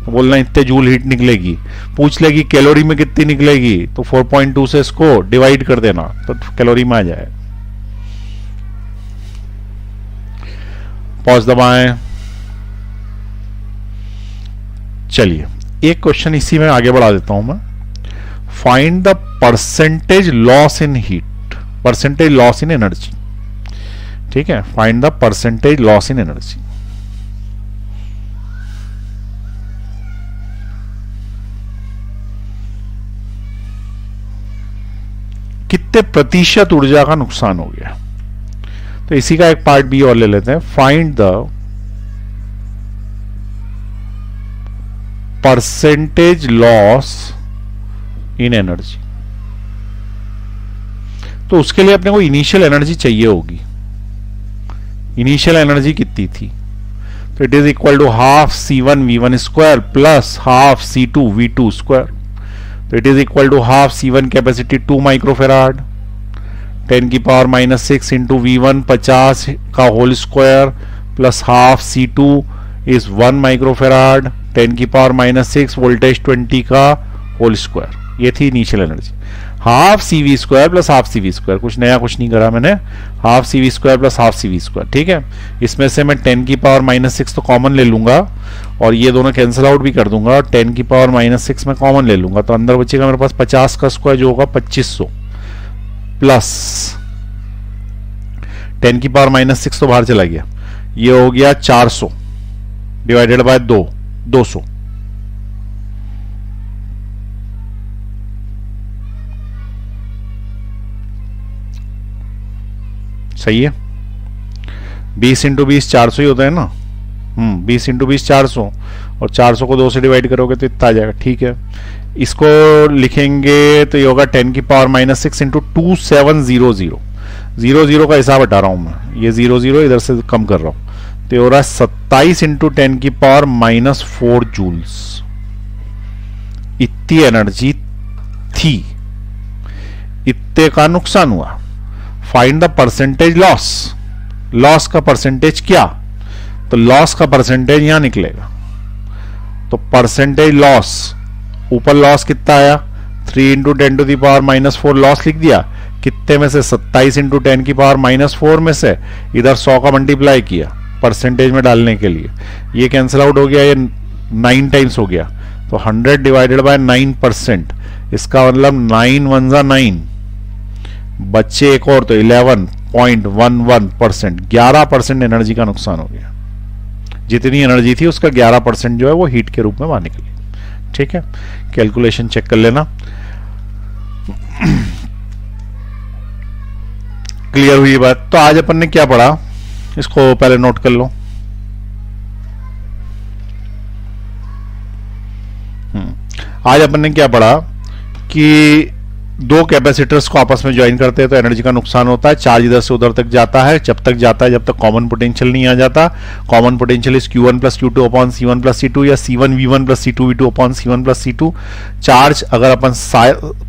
तो बोलना इतने जूल हीट निकलेगी। पूछ लेगी कैलोरी में कितनी निकलेगी, तो 4.2 से इसको डिवाइड कर देना तो कैलोरी में आ जाए। पॉज दबाएं। चलिए एक क्वेश्चन इसी में आगे बढ़ा देता हूं मैं। Find the percentage loss in heat, percentage loss in energy. ठीक है, find the percentage loss in energy. कितने प्रतिशत ऊर्जा का नुकसान हो गया, तो इसी का एक पार्ट बी और ले लेते हैं। Find the percentage loss in energy. तो उसके लिए अपने को इनिशियल एनर्जी चाहिए होगी। इनिशियल एनर्जी कितनी थी, तो it is equal to half C1 V1 square plus half C2 V2 square. तो it is equal to half C1 capacity 2 microfarad 10 की पावर -6 इंटू V1 50 का whole square plus half C2 is 1 microfarad 10 की पावर -6 वोल्टेज 20 का होल स्क्वायर। ये थी initial energy. Half CV square plus half CV square, कुछ नया कुछ नहीं करा मैंने, half CV square plus half CV square. ठीक है, इसमें से मैं 10 की पावर -6 तो कॉमन ले लूंगा और ये दोनों कैंसिल आउट भी कर दूंगा और 10 की पावर -6 मैं कॉमन ले लूंगा, तो अंदर बचेगा मेरे पास 50 का स्क्वायर जो होगा 2500 प्लस 10 की पावर -6 तो बाहर चला गया, ये हो गया 400 डिवाइडेड बाय 200। सही है, 20 इंटू 20 400 ही होता है ना। 20 इंटू 20 400 और 400 को 2 से डिवाइड करोगे तो इतना आ जाएगा। ठीक है, इसको लिखेंगे तो ये होगा 10 की पावर -6 इंटू 2700। 00 का हिसाब हटा रहा हूं मैं, ये 00 इधर से कम कर रहा हूं, तो ये हो रहा है 27 इंटू 10 की पावर -4 जूल्स। इतनी एनर्जी थी, इतने का नुकसान हुआ। Find the percentage loss. Loss का परसेंटेज क्या, तो लॉस का परसेंटेज यहां निकलेगा। तो परसेंटेज लॉस, ऊपर लॉस कितना आया 3 into 10 to the power -4 loss लिख दिया, कितने में से 27 इंटू 10 की पावर -4 में से इधर 100 का मल्टीप्लाई किया परसेंटेज में डालने के लिए, ये कैंसिल आउट हो गया, ये 9 टाइम्स हो गया, तो 100 डिवाइडेड बाय 9%, इसका मतलब 9 1 जा 9, बच्चे एक और तो 11.11%, 11% एनर्जी का नुकसान हो गया। जितनी एनर्जी थी उसका 11% जो है वो हीट के रूप में बाहर निकली। ठीक है, कैलकुलेशन चेक कर लेना। क्लियर हुई बात। तो आज अपन ने क्या पढ़ा, इसको पहले नोट कर लो। आज अपन ने क्या पढ़ा कि दो कैपेसिटर्स को आपस में ज्वाइन करते हैं तो एनर्जी का नुकसान होता है, चार्ज इधर से उधर तक जाता है, जब तक जाता है जब तक कॉमन पोटेंशियल नहीं आ जाता। Common potential is Q1 plus Q2 upon C1 plus C2 या C1 V1 plus C2 V2 upon C1 plus C2। Charge अगर अपन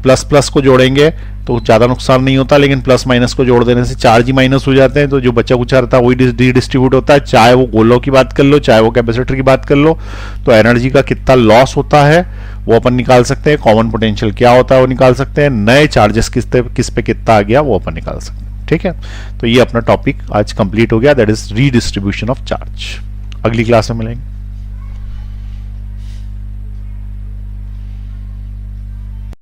प्लस प्लस को जोड़ेंगे तो ज्यादा नुकसान नहीं होता, लेकिन प्लस माइनस को जोड़ देने से चार्ज ही माइनस हो जाते हैं, तो जो बचा कुचा रहता है वही डिस्ट्रीब्यूट होता है। चाहे वो गोलों की बात कर लो, चाहे वो कैपेसिटर की बात कर लो, तो एनर्जी का कितना लॉस होता है वो अपन निकाल सकते हैं। कॉमन पोटेंशियल क्या होता है वो निकाल सकते हैं। नए चार्जेस किस पे कितना आ गया वो अपन निकाल सकते हैं। ठीक है, तो ये अपना टॉपिक आज कंप्लीट हो गया, that is redistribution of charge. अगली क्लास में मिलेंगे।